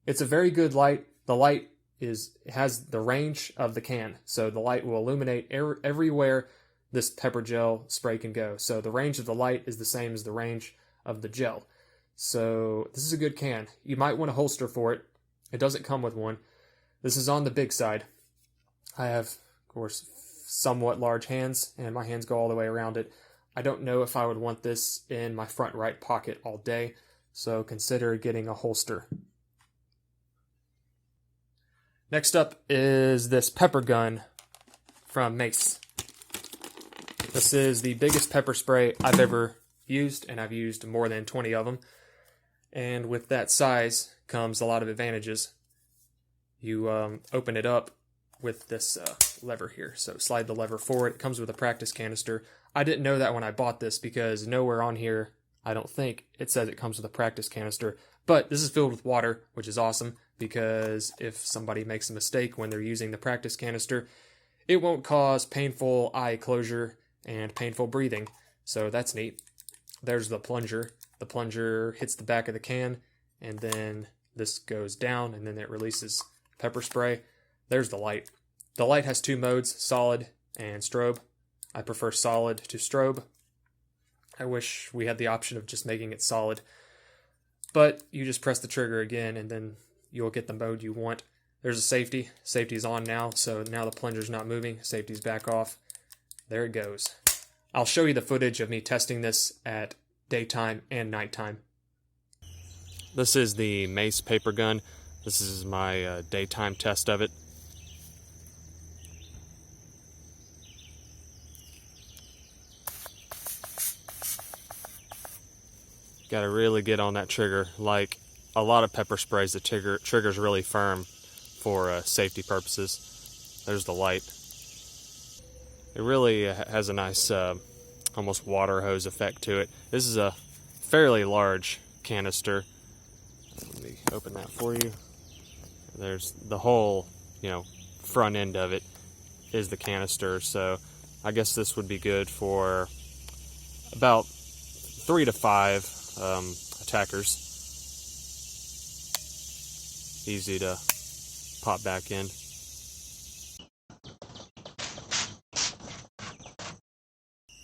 It's a very good light. The light has the range of the can, so the light will illuminate everywhere this pepper gel spray can go. So the range of the light is the same as the range of the gel. So this is a good can. You might want a holster for it. It doesn't come with one. This is on the big side. I have, of course, somewhat large hands, and my hands go all the way around it. I don't know if I would want this in my front right pocket all day, so consider getting a holster. Next up is this pepper gun from Mace. This is the biggest pepper spray I've ever used, and I've used more than 20 of them. And with that size comes a lot of advantages. You open it up with this lever here. So slide the lever forward. It comes with a practice canister. I didn't know that when I bought this because nowhere on here, I don't think, it says it comes with a practice canister. But this is filled with water, which is awesome, because if somebody makes a mistake when they're using the practice canister, it won't cause painful eye closure and painful breathing, so that's neat. There's the plunger. The plunger hits the back of the can, and then this goes down, and then it releases pepper spray. There's the light. The light has two modes, solid and strobe. I prefer solid to strobe. I wish we had the option of just making it solid, but you just press the trigger again, and then you'll get the mode you want. There's a safety. Safety's on now, so now the plunger's not moving. Safety's back off. There it goes. I'll show you the footage of me testing this at daytime and nighttime. This is the Mace paper gun. This is my daytime test of it. Gotta really get on that trigger. Like a lot of pepper sprays, the trigger's really firm for safety purposes. There's the light. It really has a nice almost water hose effect to it. This is a fairly large canister. Let me open that for you. There's the whole, front end of it is the canister, so I guess this would be good for about 3 to 5 attackers. Easy to pop back in.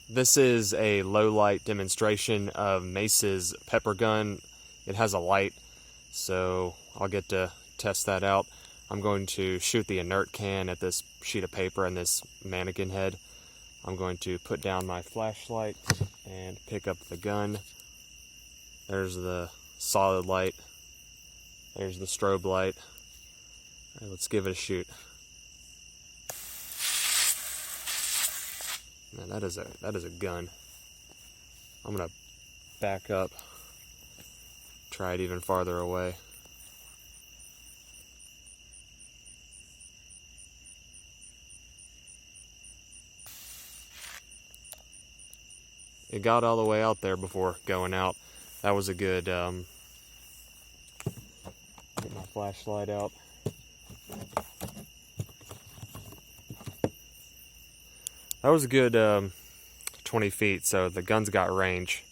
This is a low light demonstration of Mace's pepper gun. It has a light, so I'll get to test that out. I'm going to shoot the inert can at this sheet of paper and this mannequin head. I'm going to put down my flashlight and pick up the gun. There's the solid light. There's the strobe light. All right, let's give it a shoot. Man, that is a gun. I'm gonna back up, try it even farther away. It got all the way out there before going out. That was a good, get my flashlight out. That was a good 20 feet, so the gun's got range.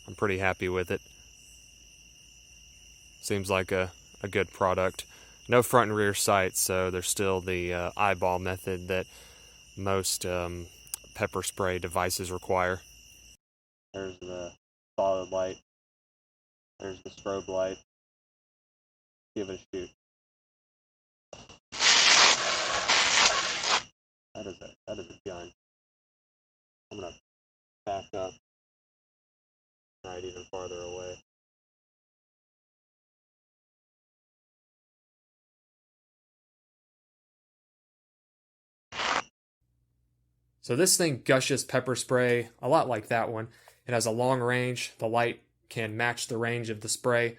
I'm pretty happy with it. Seems like a good product. No front and rear sights, so there's still the eyeball method that most pepper spray devices require. There's the solid light. There's the strobe light. Give it a shoot. That is a gun. I'm gonna back up, try it even farther away. So this thing gushes pepper spray a lot like that one. It has a long range. The light can match the range of the spray.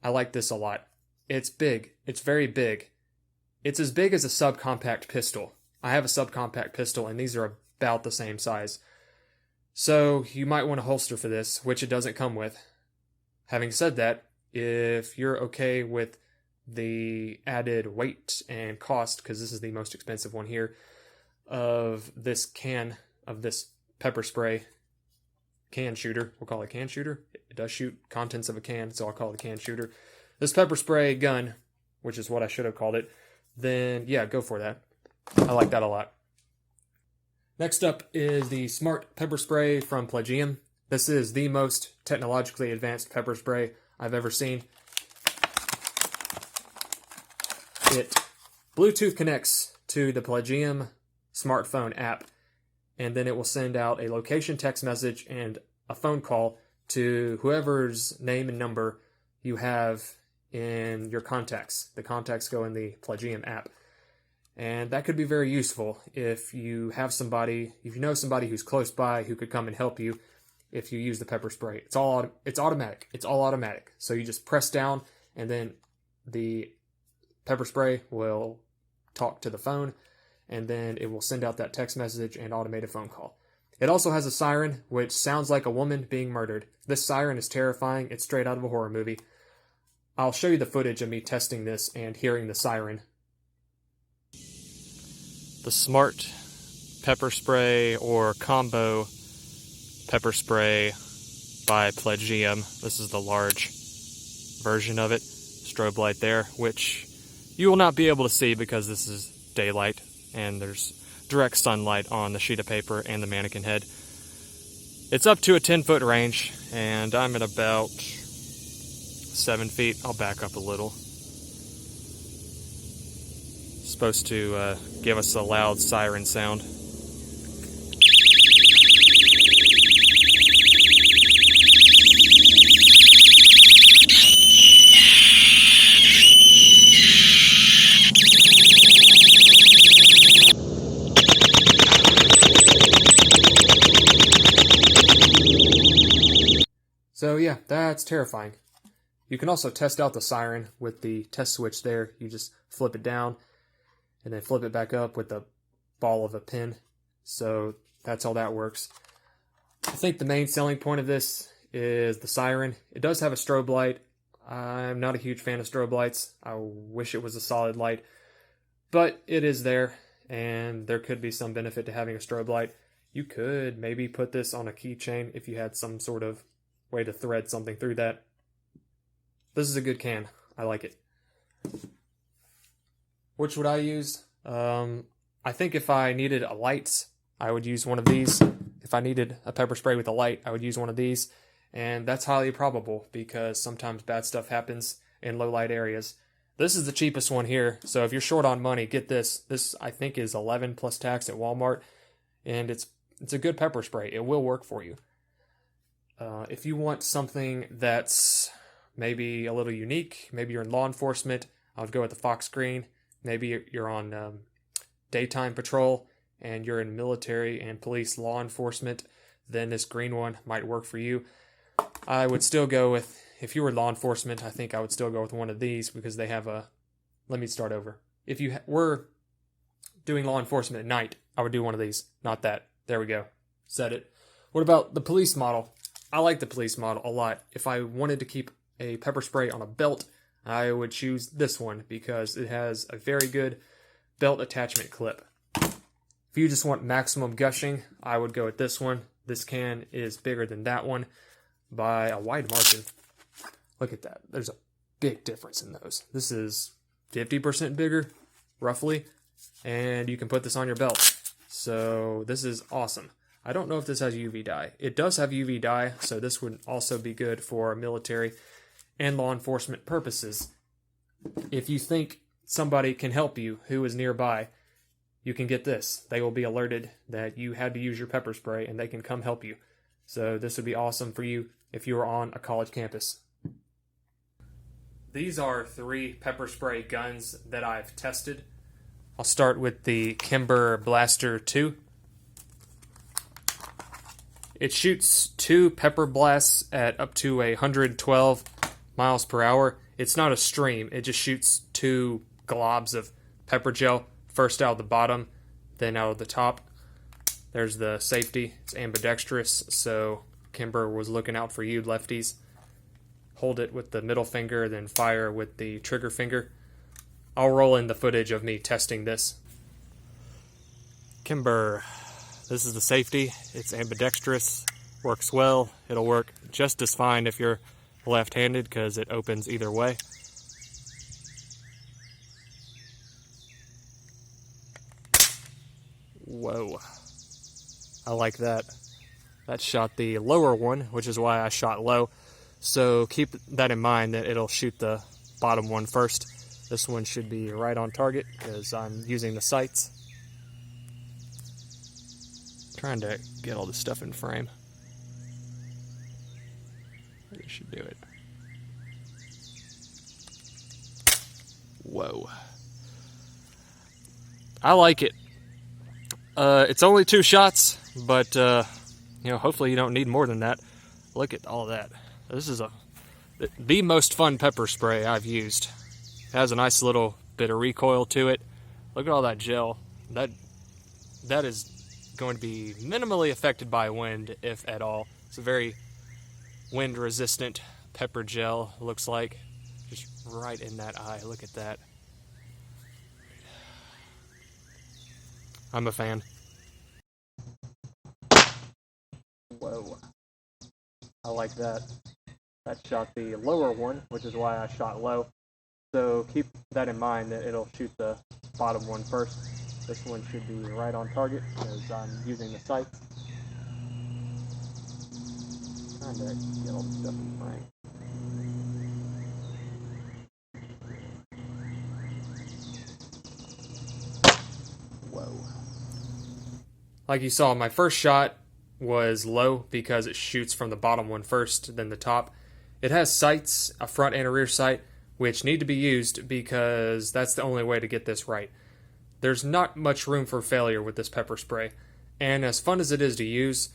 I like this a lot. It's big. It's very big. It's as big as a subcompact pistol. I have a subcompact pistol, and these are about the same size. So you might want a holster for this, which it doesn't come with. Having said that, if you're okay with the added weight and cost, because this is the most expensive one here, of this can, of this pepper spray can shooter, we'll call it can shooter. It does shoot contents of a can, so I'll call it a can shooter. This pepper spray gun, which is what I should have called it, then yeah, go for that. I like that a lot. Next up is the Smart Pepper Spray from Plagium. This is the most technologically advanced pepper spray I've ever seen. It Bluetooth connects to the Plagium smartphone app, and then it will send out a location text message and a phone call to whoever's name and number you have in your contacts. The contacts go in the Plagium app. And that could be very useful if you have somebody, if you know somebody who's close by who could come and help you if you use the pepper spray. It's automatic. It's all automatic. So you just press down, and then the pepper spray will talk to the phone, and then it will send out that text message and automate a phone call. It also has a siren, which sounds like a woman being murdered. This siren is terrifying. It's straight out of a horror movie. I'll show you the footage of me testing this and hearing the siren. the Smart pepper spray or combo pepper spray by Pledgium. This is the large version of it. Strobe light there, which you will not be able to see because this is daylight and there's direct sunlight on the sheet of paper and the mannequin head. It's up to a 10-foot range, and I'm at about 7 feet. I'll back up a little. It's supposed to give us a loud siren sound. So yeah, that's terrifying. You can also test out the siren with the test switch there. You just flip it down and then flip it back up with the ball of a pin. So that's how that works. I think the main selling point of this is the siren. It does have a strobe light. I'm not a huge fan of strobe lights. I wish it was a solid light, but it is there, and there could be some benefit to having a strobe light. You could maybe put this on a keychain if you had some sort of way to thread something through that. This is a good can. I like it. Which would I use? I think if I needed a light, I would use one of these. If I needed a pepper spray with a light, I would use one of these. And that's highly probable because sometimes bad stuff happens in low light areas. This is the cheapest one here. So if you're short on money, get this. This I think is 11 plus tax at Walmart. And it's a good pepper spray. It will work for you. If you want something that's maybe a little unique, maybe you're in law enforcement, I would go with the Fox Green. Maybe you're on daytime patrol and you're in military and police law enforcement, then this green one might work for you. I would still go with, if you were law enforcement, I think I would still go with one of these because they have a, let me start over. If you were doing law enforcement at night, I would do one of these, not that. There we go. Said it. What about the police model? I like the police model a lot. If I wanted to keep a pepper spray on a belt, I would choose this one because it has a very good belt attachment clip. If you just want maximum gushing, I would go with this one. This can is bigger than that one by a wide margin. Look at that. There's a big difference in those. This is 50% bigger, roughly, and you can put this on your belt. So this is awesome. I don't know if this has UV dye. It does have UV dye, so this would also be good for military and law enforcement purposes. If you think somebody can help you who is nearby, you can get this. They will be alerted that you had to use your pepper spray and they can come help you. So this would be awesome for you if you were on a college campus. These are 3 pepper spray guns that I've tested. I'll start with the Kimber Blaster 2. It shoots 2 pepper blasts at up to 112 miles per hour. It's not a stream. It just shoots 2 globs of pepper gel, first out of the bottom, then out of the top. There's the safety. It's ambidextrous, so Kimber was looking out for you lefties. Hold it with the middle finger, then fire with the trigger finger. I'll roll in the footage of me testing this. Kimber. This is the safety. It's ambidextrous, works well. It'll work just as fine if you're left-handed because it opens either way. Whoa. I like that. That shot the lower one, which is why I shot low. So keep that in mind that it'll shoot the bottom one first. This one should be right on target because I'm using the sights. Trying to get all this stuff in frame. It should do it. Whoa. I like it. It's only 2 shots, but hopefully you don't need more than that. Look at all that. This is the most fun pepper spray I've used. It has a nice little bit of recoil to it. Look at all that gel. That is going to be minimally affected by wind, if at all. It's a very wind resistant pepper gel, looks like. Just right in that eye. Look at that. I'm a fan. Whoa. I like that. That shot the lower one, which is why I shot low. So keep that in mind that it'll shoot the bottom one first. This one should be right on target because I'm using the sights. Trying to get all the stuff in frame. Whoa. Like you saw, my first shot was low because it shoots from the bottom one first, then the top. It has sights, a front and a rear sight, which need to be used because that's the only way to get this right. There's not much room for failure with this pepper spray, and as fun as it is to use,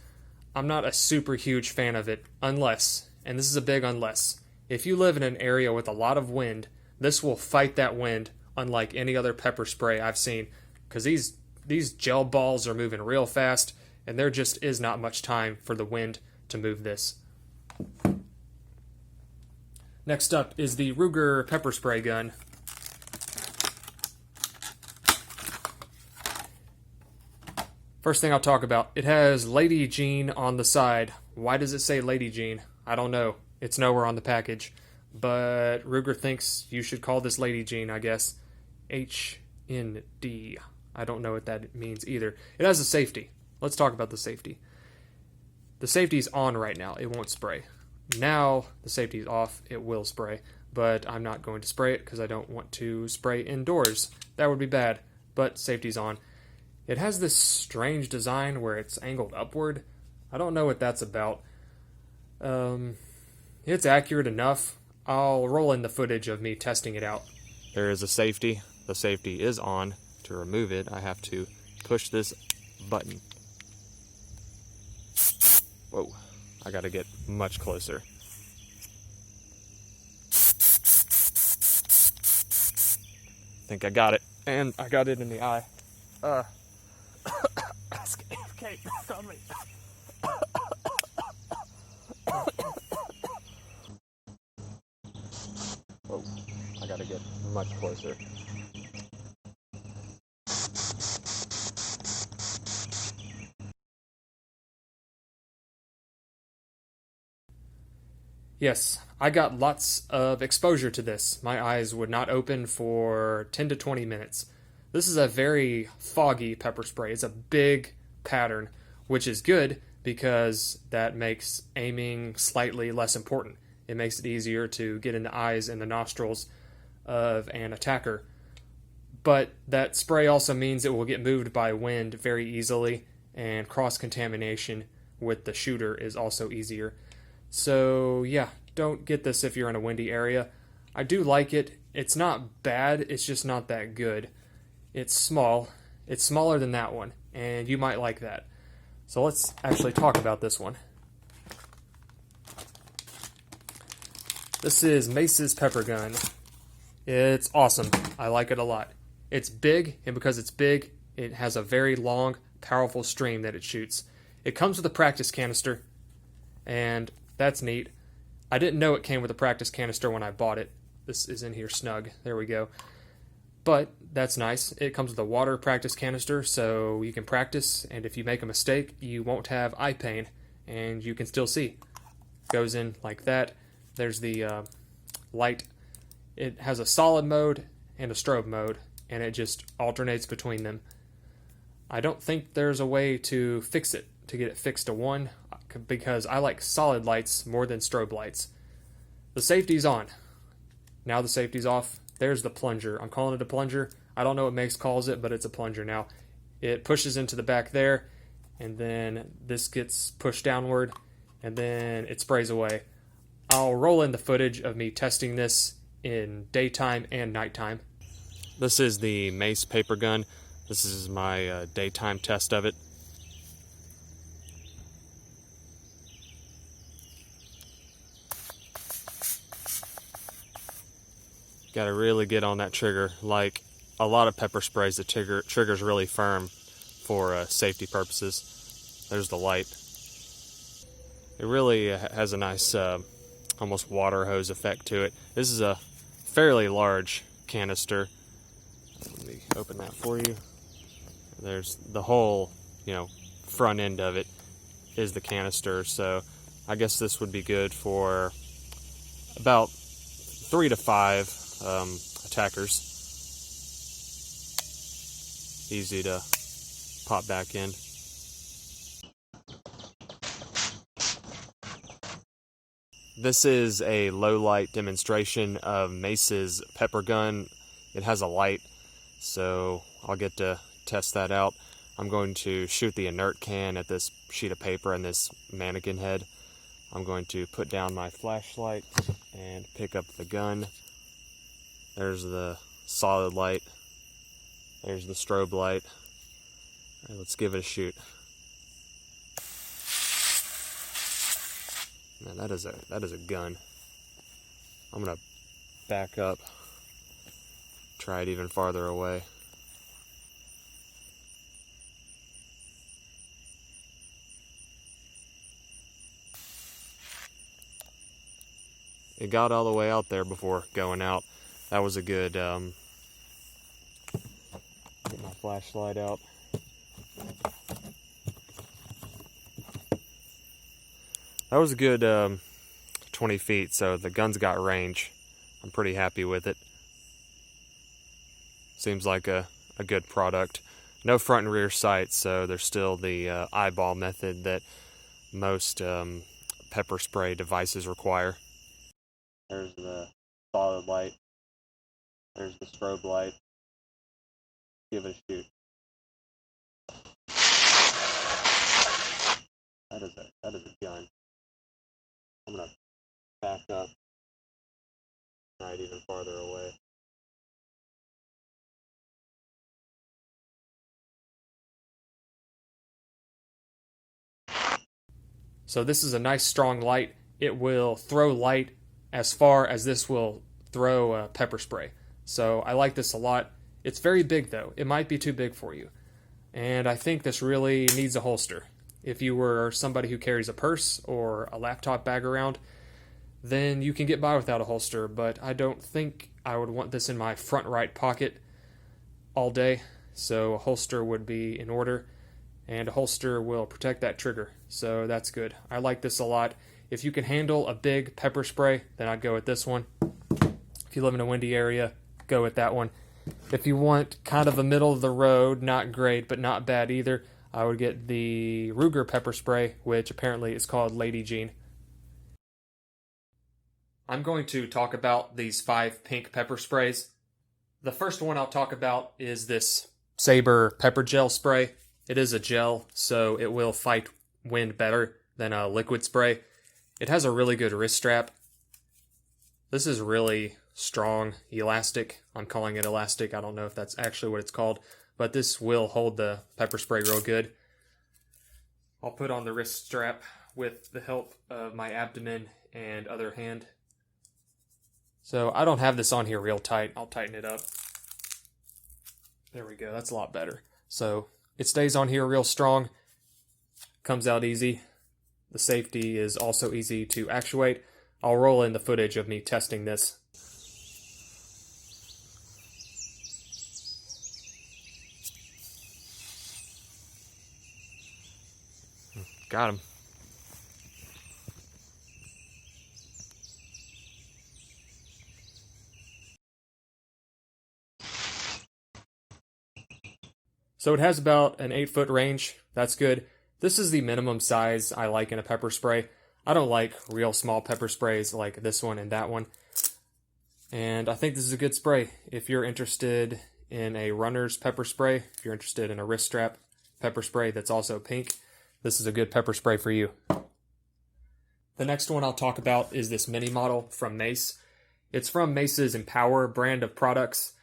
I'm not a super huge fan of it unless, and this is a big unless, if you live in an area with a lot of wind, this will fight that wind unlike any other pepper spray I've seen, because these gel balls are moving real fast, and there just is not much time for the wind to move this. Next up is the Ruger pepper spray gun. First thing I'll talk about, it has Lady Jean on the side. Why does it say Lady Jean? I don't know. It's nowhere on the package. But Ruger thinks you should call this Lady Jean, I guess. HND. I don't know what that means either. It has a safety. Let's talk about the safety. The safety's on right now. It won't spray. Now the safety's off. It will spray. But I'm not going to spray it because I don't want to spray indoors. That would be bad. But safety's on. It has this strange design where it's angled upward. I don't know what that's about. It's accurate enough. I'll roll in the footage of me testing it out. There is a safety. The safety is on. To remove it, I have to push this button. Whoa, I gotta get much closer. I think I got it, and I got it in the eye. Okay, back on me. Whoa, I gotta get much closer. Yes, I got lots of exposure to this. My eyes would not open for 10 to 20 minutes. This is a very foggy pepper spray. It's a big pattern, which is good because that makes aiming slightly less important. It makes it easier to get in the eyes and the nostrils of an attacker. But that spray also means it will get moved by wind very easily, and cross-contamination with the shooter is also easier. So yeah, don't get this if you're in a windy area. I do like it. It's not bad, it's just not that good. It's small. It's smaller than that one, and you might like that. So let's actually talk about this one. This is Mace's pepper gun. It's awesome. I like it a lot. It's big, and because it's big, it has a very long, powerful stream that it shoots. It comes with a practice canister, and that's neat. I didn't know it came with a practice canister when I bought it. This is in here snug. There we go. But that's nice. It comes with a water practice canister, so you can practice, and if you make a mistake, you won't have eye pain, and you can still see. Goes in like that. There's the light. It has a solid mode and a strobe mode, and it just alternates between them. I don't think there's a way to fix it, to get it fixed to one, because I like solid lights more than strobe lights. The safety's on. Now the safety's off. There's the plunger. I'm calling it a plunger. I don't know what Mace calls it, but it's a plunger now. It pushes into the back there, and then this gets pushed downward, and then it sprays away. I'll roll in the footage of me testing this in daytime and nighttime. This is the Mace paper gun. This is my daytime test of it. Gotta really get on that trigger. Like a lot of pepper sprays, the trigger's really firm for safety purposes. There's the light. It really has a nice almost water hose effect to it. This is a fairly large canister. Let me open that for you. There's the whole, front end of it is the canister, so I guess this would be good for about 3 to 5 attackers. Easy to pop back in. This is a low light demonstration of Mace's pepper gun. It has a light, so I'll get to test that out. I'm going to shoot the inert can at this sheet of paper and this mannequin head. I'm going to put down my flashlight and pick up the gun. There's the solid light. There's the strobe light. All right, let's give it a shoot. Man, that is a gun. I'm gonna back up, try it even farther away. It got all the way out there before going out. That was a good, get my flashlight out. That was a good 20 feet, so the gun's got range. I'm pretty happy with it. Seems like a good product. No front and rear sights, so there's still the eyeball method that most pepper spray devices require. There's the solid light. There's the strobe light. Give it a shoot. That is a gun. I'm gonna back up, try it even farther away. So this is a nice strong light. It will throw light as far as this will throw pepper spray. So I like this a lot. It's very big though. It might be too big for you. And I think this really needs a holster. If you were somebody who carries a purse or a laptop bag around, then you can get by without a holster, but I don't think I would want this in my front right pocket all day, so a holster would be in order, and a holster will protect that trigger, so that's good. I like this a lot. If you can handle a big pepper spray, then I'd go with this one. If you live in a windy area, go with that one. If you want kind of a middle of the road, not great, but not bad either, I would get the Ruger pepper spray, which apparently is called Lady Jean. I'm going to talk about these 5 pink pepper sprays. The first one I'll talk about is this Sabre pepper gel spray. It is a gel, so it will fight wind better than a liquid spray. It has a really good wrist strap. This is really strong, elastic. I'm calling it elastic. I don't know if that's actually what it's called, but this will hold the pepper spray real good. I'll put on the wrist strap with the help of my abdomen and other hand. So I don't have this on here real tight. I'll tighten it up. There we go. That's a lot better. So it stays on here real strong. Comes out easy. The safety is also easy to actuate. I'll roll in the footage of me testing this. Got him. So it has about an 8-foot range. That's good. This is the minimum size I like in a pepper spray. I don't like real small pepper sprays like this one and that one. And I think this is a good spray. If you're interested in a runner's pepper spray, if you're interested in a wrist strap pepper spray that's also pink, this is a good pepper spray for you. The next one I'll talk about is this mini model from Mace. It's from Mace's Empower brand of products.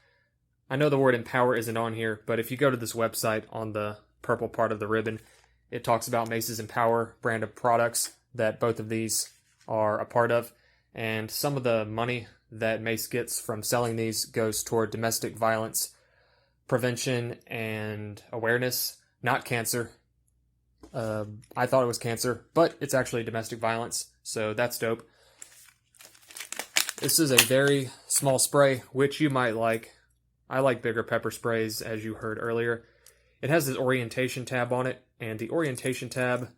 I know the word Empower isn't on here, but if you go to this website on the purple part of the ribbon, it talks about Mace's Empower brand of products that both of these are a part of. And some of the money that Mace gets from selling these goes toward domestic violence prevention and awareness, not cancer. I thought it was cancer, but it's actually domestic violence, so that's dope. This is a very small spray, which you might like. I like bigger pepper sprays, as you heard earlier. It has this orientation tab on it, and the orientation tab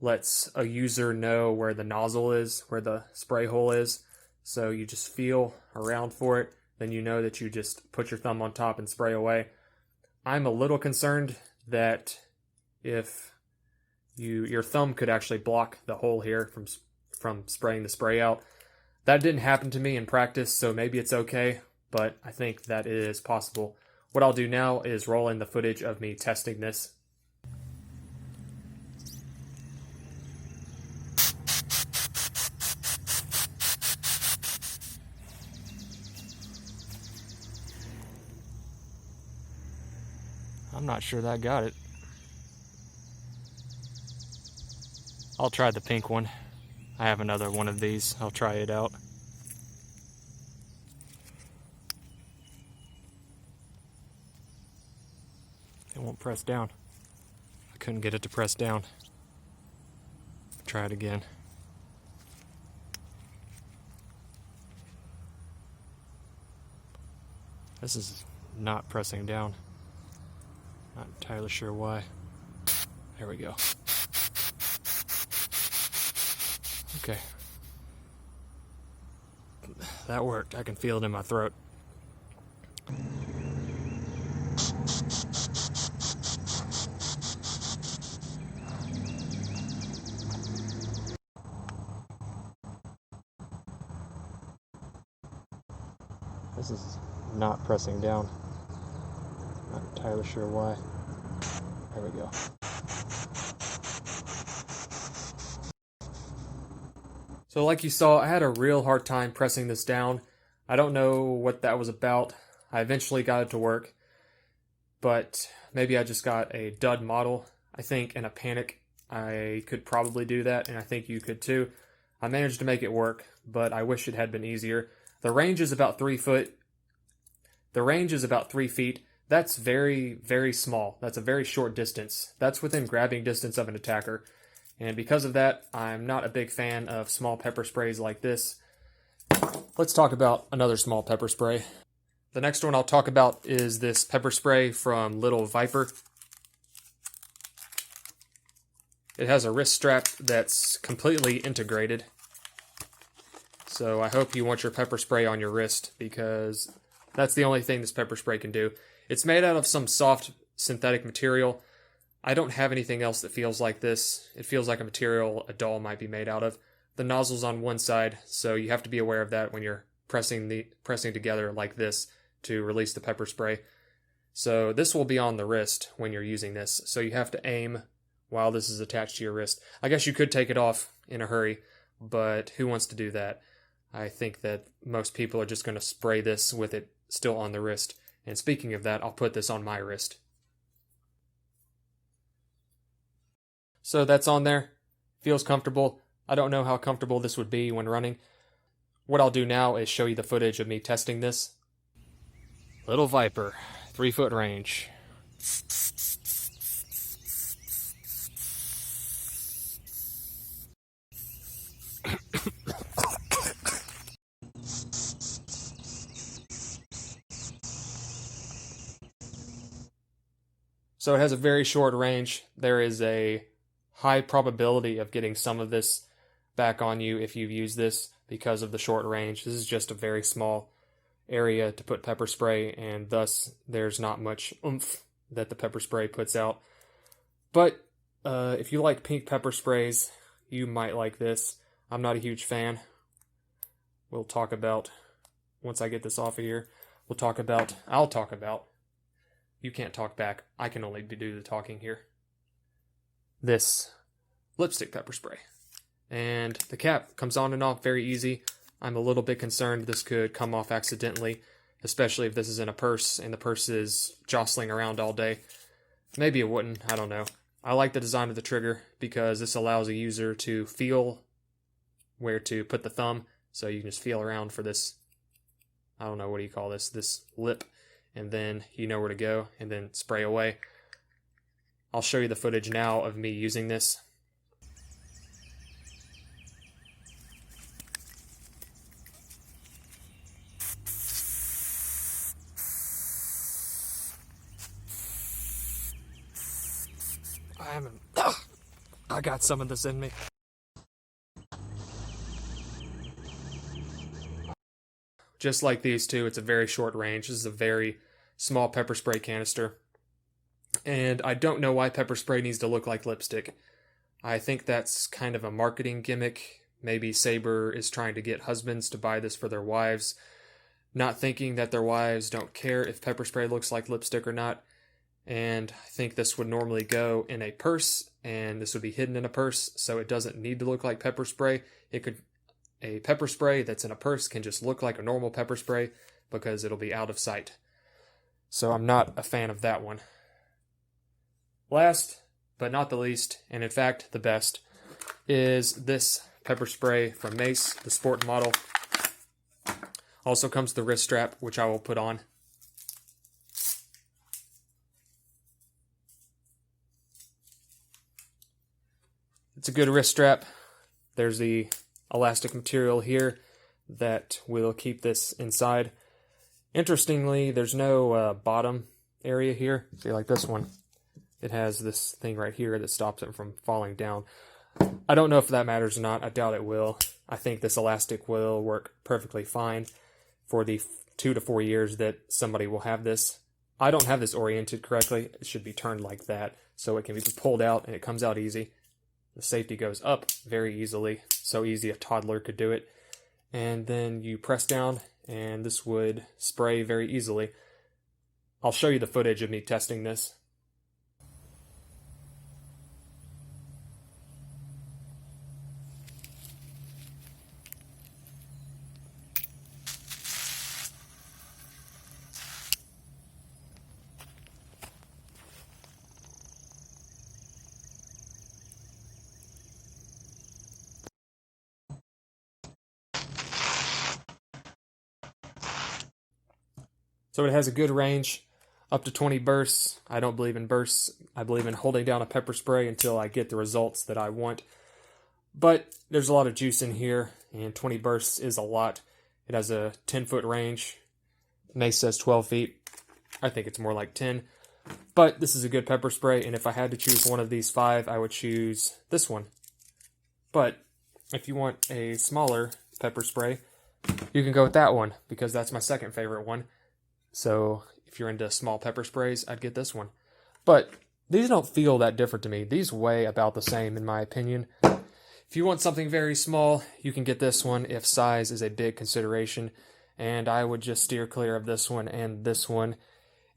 lets a user know where the nozzle is, where the spray hole is. So you just feel around for it, then you know that you just put your thumb on top and spray away. I'm a little concerned that if your thumb could actually block the hole here from spraying the spray out. That didn't happen to me in practice, so maybe it's okay, but I think that it is possible. What I'll do now is roll in the footage of me testing this. I'm not sure that got it. I'll try the pink one. I have another one of these. I'll try it out. It won't press down. I couldn't get it to press down. Try it again. This is not pressing down. Not entirely sure why. There we go. Okay. That worked. I can feel it in my throat. This is not pressing down. Not entirely sure why. There we go. So like you saw, I had a real hard time pressing this down. I don't know what that was about. I eventually got it to work, but maybe I just got a dud model. I think in a panic I could probably do that, and I think you could too. I managed to make it work, but I wish it had been easier. The range is about 3 foot. The range is about 3 feet. That's very, very small. That's a very short distance. That's within grabbing distance of an attacker. And because of that, I'm not a big fan of small pepper sprays like this. Let's talk about another small pepper spray. The next one I'll talk about is this pepper spray from Little Viper. It has a wrist strap that's completely integrated. So I hope you want your pepper spray on your wrist, because that's the only thing this pepper spray can do. It's made out of some soft synthetic material. I don't have anything else that feels like this. It feels like a material a doll might be made out of. The nozzle's on one side, so you have to be aware of that when you're pressing together like this to release the pepper spray. So this will be on the wrist when you're using this, so you have to aim while this is attached to your wrist. I guess you could take it off in a hurry, but who wants to do that? I think that most people are just going to spray this with it still on the wrist. And speaking of that, I'll put this on my wrist. So that's on there. Feels comfortable. I don't know how comfortable this would be when running. What I'll do now is show you the footage of me testing this. Little Viper, 3 foot range. So it has a very short range. There is a high probability of getting some of this back on you if you've used this because of the short range. This is just a very small area to put pepper spray, and thus there's not much oomph that the pepper spray puts out. But if you like pink pepper sprays, you might like this. I'm not a huge fan. We'll talk about, once I get this off of here, I'll talk about, you can't talk back, I can only do the talking here, this lipstick pepper spray. And the cap comes on and off very easy. I'm a little bit concerned this could come off accidentally, especially if this is in a purse and the purse is jostling around all day. Maybe it wouldn't, I don't know. I like the design of the trigger because this allows a user to feel where to put the thumb, so you can just feel around for this, I don't know, what do you call this lip, and then you know where to go, and then spray away. I'll show you the footage now of me using this. I got some of this in me. Just like these two, it's a very short range. This is a very small pepper spray canister. And I don't know why pepper spray needs to look like lipstick. I think that's kind of a marketing gimmick. Maybe Sabre is trying to get husbands to buy this for their wives, not thinking that their wives don't care if pepper spray looks like lipstick or not. And I think this would normally go in a purse, and this would be hidden in a purse, so it doesn't need to look like pepper spray. A pepper spray that's in a purse can just look like a normal pepper spray because it'll be out of sight. So I'm not a fan of that one. Last, but not the least, and in fact the best, is this pepper spray from Mace, the sport model. Also comes the wrist strap, which I will put on. It's a good wrist strap. There's the elastic material here that will keep this inside. Interestingly, there's no bottom area here. See, like this one, it has this thing right here that stops it from falling down. I don't know if that matters or not. I doubt it will. I think this elastic will work perfectly fine for the 2 to 4 years that somebody will have this. I don't have this oriented correctly. It should be turned like that so it can be pulled out and it comes out easy. The safety goes up very easily, so easy a toddler could do it. And then you press down and this would spray very easily. I'll show you the footage of me testing this. So it has a good range, up to 20 bursts. I don't believe in bursts. I believe in holding down a pepper spray until I get the results that I want. But there's a lot of juice in here, and 20 bursts is a lot. It has a 10-foot range. Mace says 12 feet. I think it's more like 10. But this is a good pepper spray, and if I had to choose one of these 5, I would choose this one. But if you want a smaller pepper spray, you can go with that one, because that's my second favorite one. So if you're into small pepper sprays, I'd get this one. But these don't feel that different to me. These weigh about the same in my opinion. If you want something very small, you can get this one if size is a big consideration. And I would just steer clear of this one and this one,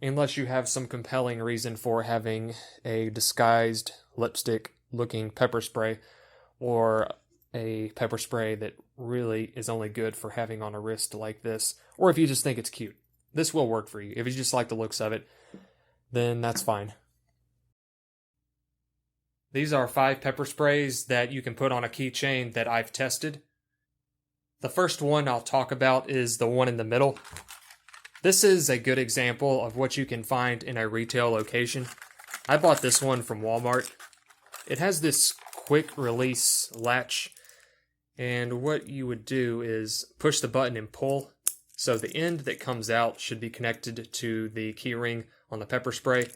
unless you have some compelling reason for having a disguised lipstick looking pepper spray, or a pepper spray that really is only good for having on a wrist like this, or if you just think it's cute. This will work for you. If you just like the looks of it, then that's fine. These are 5 pepper sprays that you can put on a keychain that I've tested. The first one I'll talk about is the one in the middle. This is a good example of what you can find in a retail location. I bought this one from Walmart. It has this quick release latch, and what you would do is push the button and pull. So the end that comes out should be connected to the key ring on the pepper spray,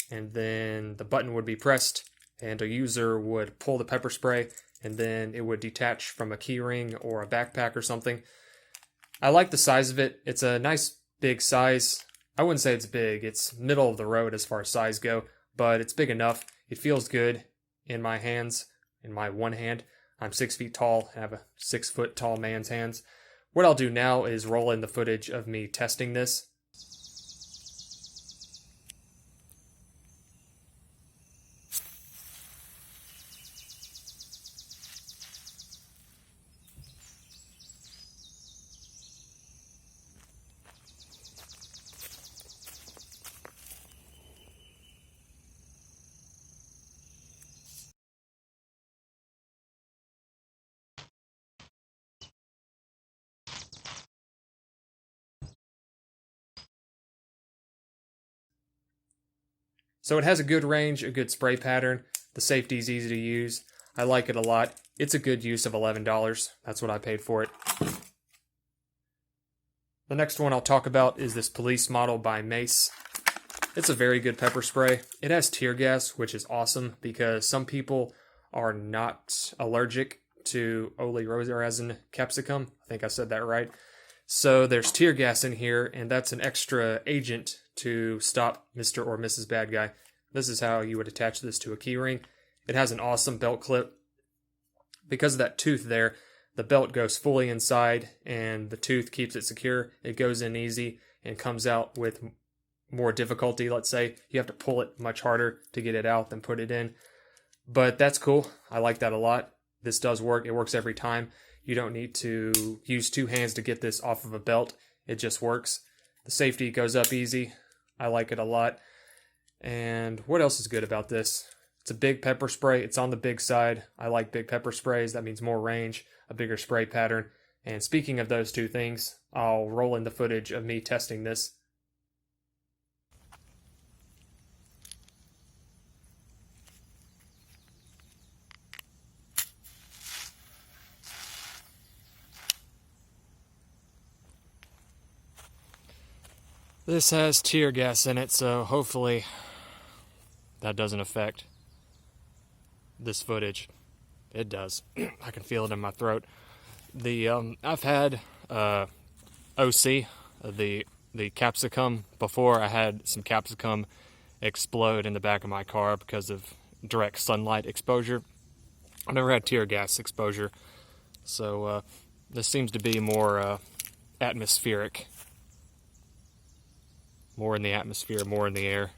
and then the button would be pressed, and a user would pull the pepper spray, and then it would detach from a key ring or a backpack or something. I like the size of it. It's a nice big size. I wouldn't say it's big. It's middle of the road as far as size go, but it's big enough. It feels good in my hands, in my one hand. I'm 6 feet tall. I have a 6 foot tall man's hands. What I'll do now is roll in the footage of me testing this. So it has a good range, a good spray pattern. The safety is easy to use. I like it a lot. It's a good use of $11. That's what I paid for it. The next one I'll talk about is this police model by Mace. It's a very good pepper spray. It has tear gas, which is awesome because some people are not allergic to oleoresin capsicum. I think I said that right. So there's tear gas in here, and that's an extra agent to stop Mr. or Mrs. Bad Guy. This is how you would attach this to a keyring. It has an awesome belt clip. Because of that tooth there, the belt goes fully inside, and the tooth keeps it secure. It goes in easy and comes out with more difficulty. Let's say you have to pull it much harder to get it out than put it in. But that's cool. I like that a lot. This does work. It works every time. You don't need to use two hands to get this off of a belt. It just works. The safety goes up easy. I like it a lot. And what else is good about this? It's a big pepper spray. It's on the big side. I like big pepper sprays. That means more range, a bigger spray pattern. And speaking of those two things, I'll roll in the footage of me testing this. This has tear gas in it, so hopefully that doesn't affect this footage. It does. I can feel it in my throat. I've had OC, the capsicum before. I had some capsicum explode in the back of my car because of direct sunlight exposure. I've never had tear gas exposure, so this seems to be more atmospheric. More in the atmosphere, more in the air.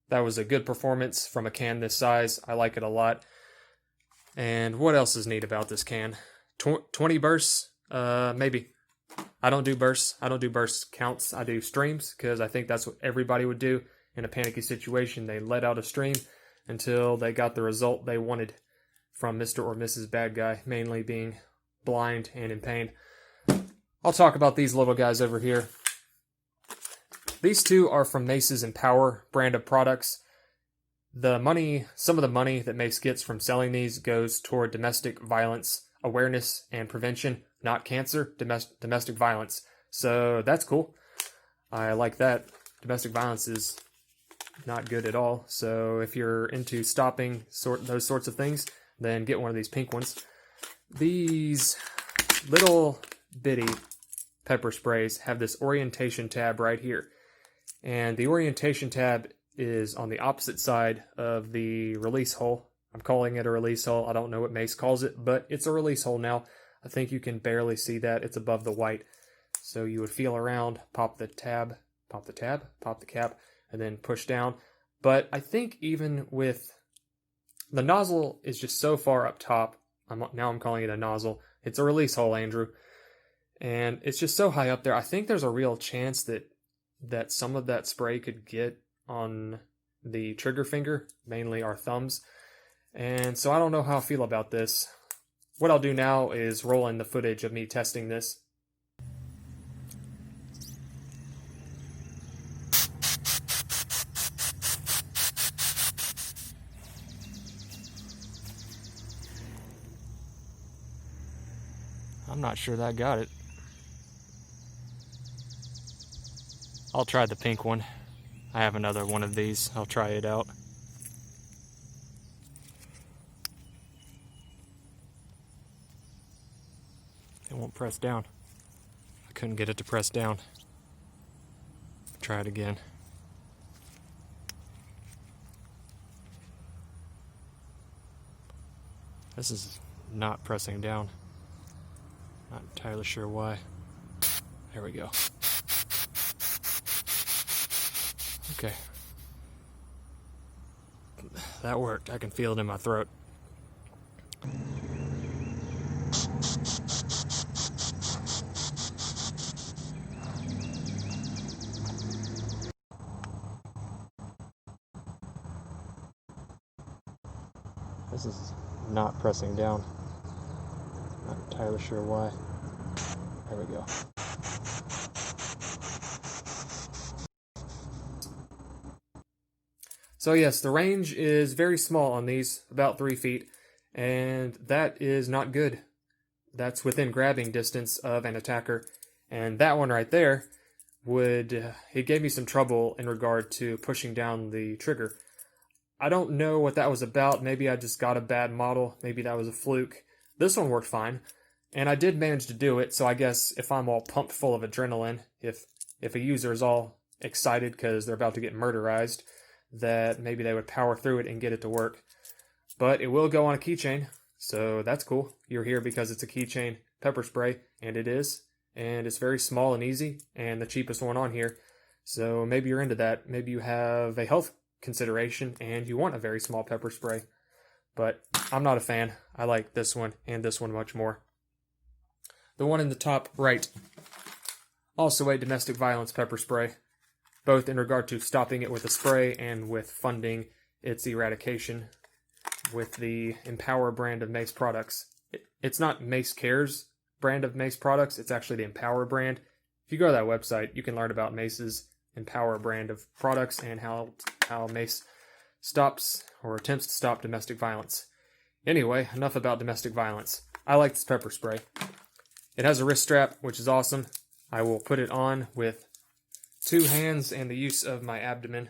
That was a good performance from a can this size. I like it a lot. And what else is neat about this can? 20 bursts? Maybe. I don't do bursts. I don't do burst counts. I do streams because I think that's what everybody would do in a panicky situation. They let out a stream until they got the result they wanted from Mr. or Mrs. Bad Guy, mainly being blind and in pain. I'll talk about these little guys over here. These two are from Mace's Empower brand of products. Some of the money that Mace gets from selling these goes toward domestic violence awareness and prevention, not cancer, domestic violence. So that's cool. I like that. Domestic violence is not good at all. So if you're into stopping those sorts of things, then get one of these pink ones. These little bitty pepper sprays have this orientation tab right here. And the orientation tab is on the opposite side of the release hole. I'm calling it a release hole. I don't know what Mace calls it, but it's a release hole now. I think you can barely see that. It's above the white. So you would feel around, pop the tab, pop the cap, and then push down. But I think even with the nozzle is just so far up top. Now I'm calling it a nozzle. It's a release hole, Andrew. And it's just so high up there. I think there's a real chance that some of that spray could get on the trigger finger, mainly our thumbs. And so I don't know how I feel about this. What I'll do now is roll in the footage of me testing this. I'm not sure that got it. I'll try the pink one. I have another one of these. I'll try it out. It won't press down. I couldn't get it to press down. Try it again. This is not pressing down. Not entirely sure why. There we go. Okay. That worked. I can feel it in my throat. This is not pressing down. Not entirely sure why. There we go. So yes, the range is very small on these, about 3 feet, and that is not good. That's within grabbing distance of an attacker. And that one right there, it gave me some trouble in regard to pushing down the trigger. I don't know what that was about. Maybe I just got a bad model. Maybe that was a fluke. This one worked fine, and I did manage to do it. So I guess if I'm all pumped full of adrenaline, if a user is all excited because they're about to get murderized, that maybe they would power through it and get it to work. But it will go on a keychain, so that's cool. You're here because it's a keychain pepper spray, and it is. And it's very small and easy, and the cheapest one on here. So maybe you're into that. Maybe you have a health consideration and you want a very small pepper spray. But I'm not a fan. I like this one and this one much more. The one in the top right, also a domestic violence pepper spray, both in regard to stopping it with a spray and with funding its eradication with the Empower brand of Mace products. It's not Mace Cares brand of Mace products, it's actually the Empower brand. If you go to that website, you can learn about Mace's Empower brand of products and how Mace stops or attempts to stop domestic violence. Anyway, enough about domestic violence. I like this pepper spray. It has a wrist strap, which is awesome. I will put it on with 2 hands and the use of my abdomen.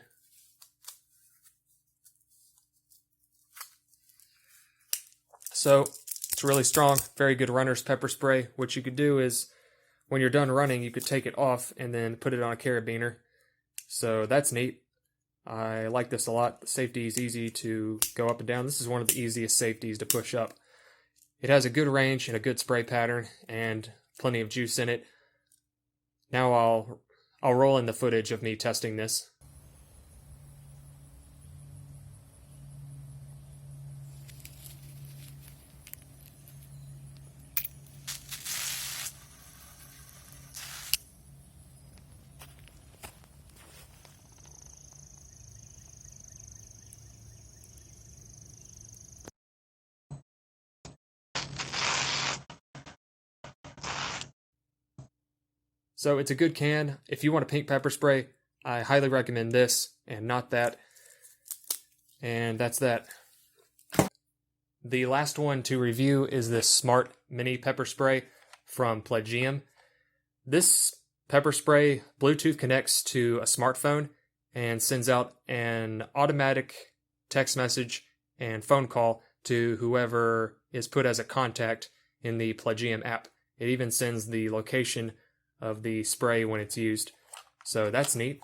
So, it's really strong, very good runner's pepper spray. What you could do is, when you're done running, you could take it off and then put it on a carabiner. So that's neat. I like this a lot. The safety is easy to go up and down. This is one of the easiest safeties to push up. It has a good range and a good spray pattern and plenty of juice in it. Now I'll roll in the footage of me testing this. So it's a good can. If you want a pink pepper spray, I highly recommend this and not that. And that's that. The last one to review is this Smart Mini Pepper Spray from Plegium. This pepper spray Bluetooth connects to a smartphone and sends out an automatic text message and phone call to whoever is put as a contact in the Plegium app. It even sends the location of the spray when it's used. So that's neat.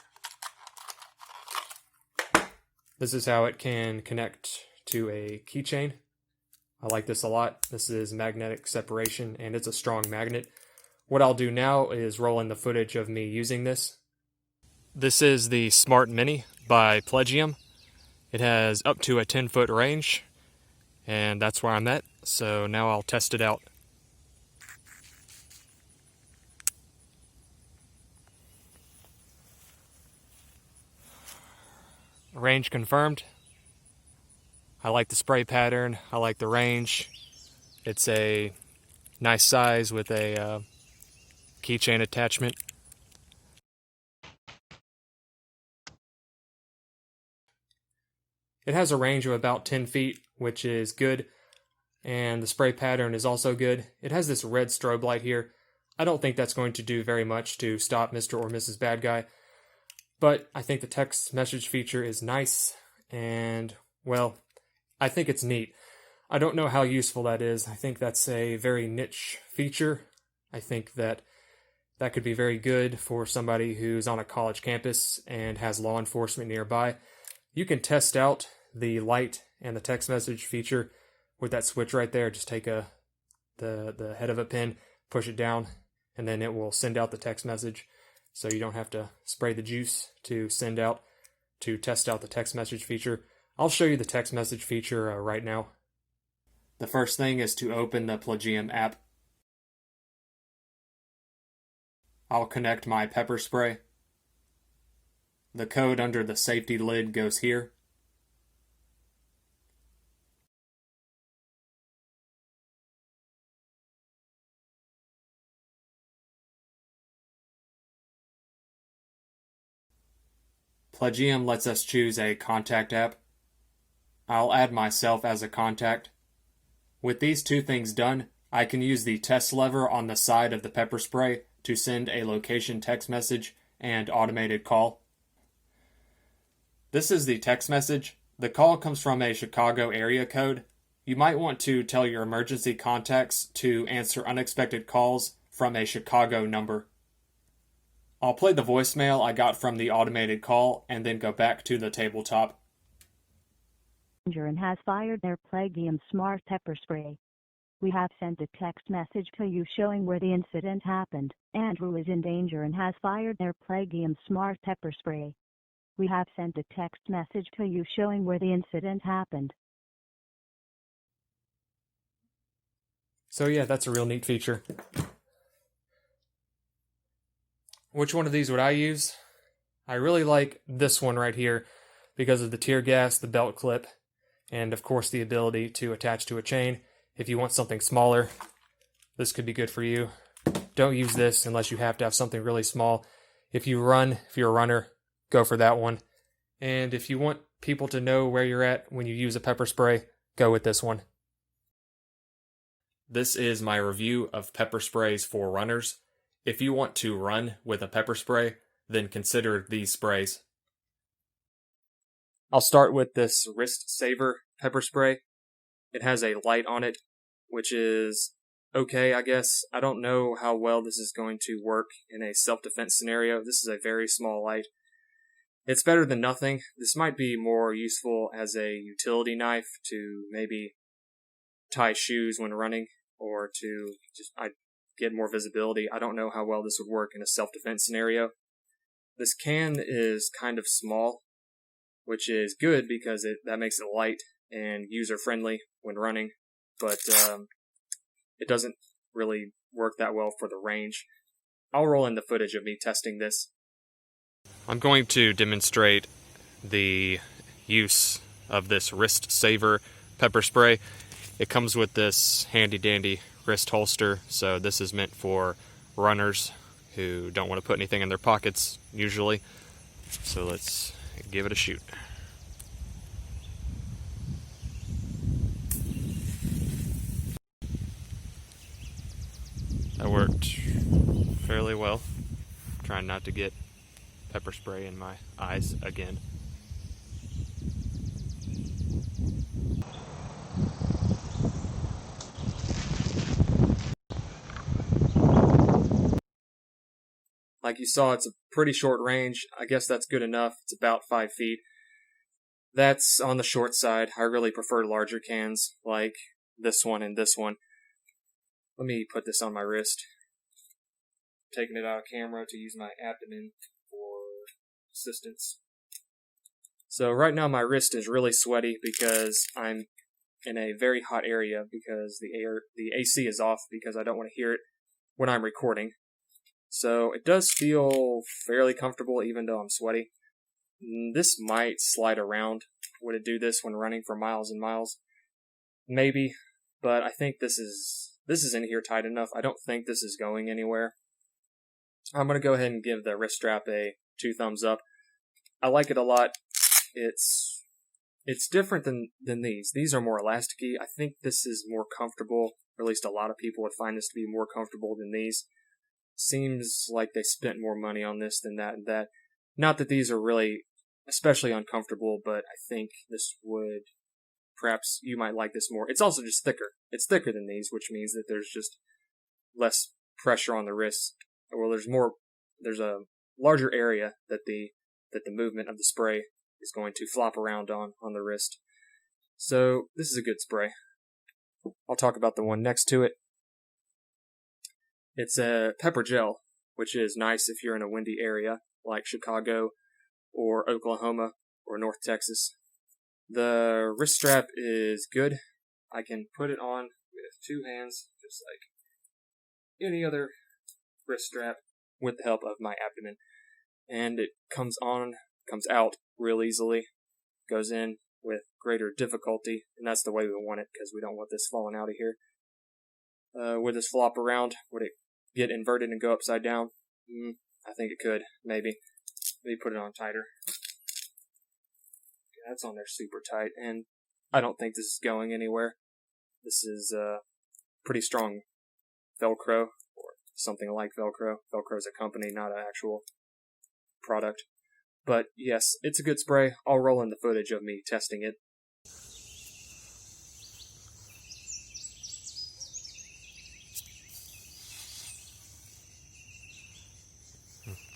This is how it can connect to a keychain. I like this a lot. This is magnetic separation and it's a strong magnet. What I'll do now is roll in the footage of me using this. This is the Smart Mini by Plegium. It has up to a 10-foot range, and that's where I'm at. So now I'll test it out. Range confirmed. I like the spray pattern. I like the range. It's a nice size with a keychain attachment. It has a range of about 10 feet, which is good, and the spray pattern is also good. It has this red strobe light here. I don't think that's going to do very much to stop Mr. or Mrs. Bad Guy, but I think the text message feature is nice, and, well, I think it's neat. I don't know how useful that is. I think that's a very niche feature. I think that could be very good for somebody who's on a college campus and has law enforcement nearby. You can test out the light and the text message feature with that switch right there. Just take the head of a pen, push it down, and then it will send out the text message. So you don't have to spray the juice to test out the text message feature. I'll show you the text message feature right now. The first thing is to open the Plegium app. I'll connect my pepper spray. The code under the safety lid goes here. Plegium lets us choose a contact app. I'll add myself as a contact. With these two things done, I can use the test lever on the side of the pepper spray to send a location text message and automated call. This is the text message. The call comes from a Chicago area code. You might want to tell your emergency contacts to answer unexpected calls from a Chicago number. I'll play the voicemail I got from the automated call and then go back to the tabletop. And has fired their Plagium Smart Pepper Spray. We have sent a text message to you showing where the incident happened. Andrew is in danger and has fired their Plagium Smart Pepper Spray. We have sent a text message to you showing where the incident happened. So yeah, that's a real neat feature. Which one of these would I use? I really like this one right here because of the tear gas, the belt clip, and of course the ability to attach to a chain. If you want something smaller, this could be good for you. Don't use this unless you have to have something really small. If you're a runner, go for that one. And if you want people to know where you're at when you use a pepper spray, go with this one. This is my review of pepper sprays for runners. If you want to run with a pepper spray, then consider these sprays. I'll start with this Wrist Sabre pepper spray. It has a light on it, which is okay, I guess. I don't know how well this is going to work in a self-defense scenario. This is a very small light. It's better than nothing. This might be more useful as a utility knife to maybe tie shoes when running or to just get more visibility. I don't know how well this would work in a self-defense scenario. This can is kind of small, which is good because that makes it light and user-friendly when running, but it doesn't really work that well for the range. I'll roll in the footage of me testing this. I'm going to demonstrate the use of this Wrist Sabre pepper spray. It comes with this handy-dandy wrist holster, so this is meant for runners who don't want to put anything in their pockets, usually. So let's give it a shoot. That worked fairly well. Trying not to get pepper spray in my eyes again. Like you saw, it's a pretty short range. I guess that's good enough. It's about 5 feet. That's on the short side. I really prefer larger cans like this one and this one. Let me put this on my wrist. Taking it out of camera to use my abdomen for assistance. So right now my wrist is really sweaty because I'm in a very hot area because the AC is off because I don't want to hear it when I'm recording. So it does feel fairly comfortable even though I'm sweaty. This might slide around. Would it do this when running for miles and miles? Maybe, but I think this is in here tight enough. I don't think this is going anywhere. I'm going to go ahead and give the wrist strap a 2 thumbs up. I like it a lot. It's different than these. These are more elasticy. I think this is more comfortable, or at least a lot of people would find this to be more comfortable than these. Seems like they spent more money on this than that and that. Not that these are really especially uncomfortable, but I think this would, perhaps you might like this more. It's also just thicker. It's thicker than these, which means that there's just less pressure on the wrist. Well, there's a larger area that the movement of the spray is going to flop around on the wrist. So this is a good spray. I'll talk about the one next to it. It's a pepper gel, which is nice if you're in a windy area like Chicago or Oklahoma or North Texas. The wrist strap is good. I can put it on with 2 hands, just like any other wrist strap, with the help of my abdomen. And it comes out real easily, goes in with greater difficulty, and that's the way we want it because we don't want this falling out of here. Would this flop around? Would it get inverted and go upside down? I think it could, maybe. Let me put it on tighter. That's on there super tight, and I don't think this is going anywhere. This is pretty strong Velcro, or something like Velcro. Velcro is a company, not an actual product. But yes, it's a good spray. I'll roll in the footage of me testing it.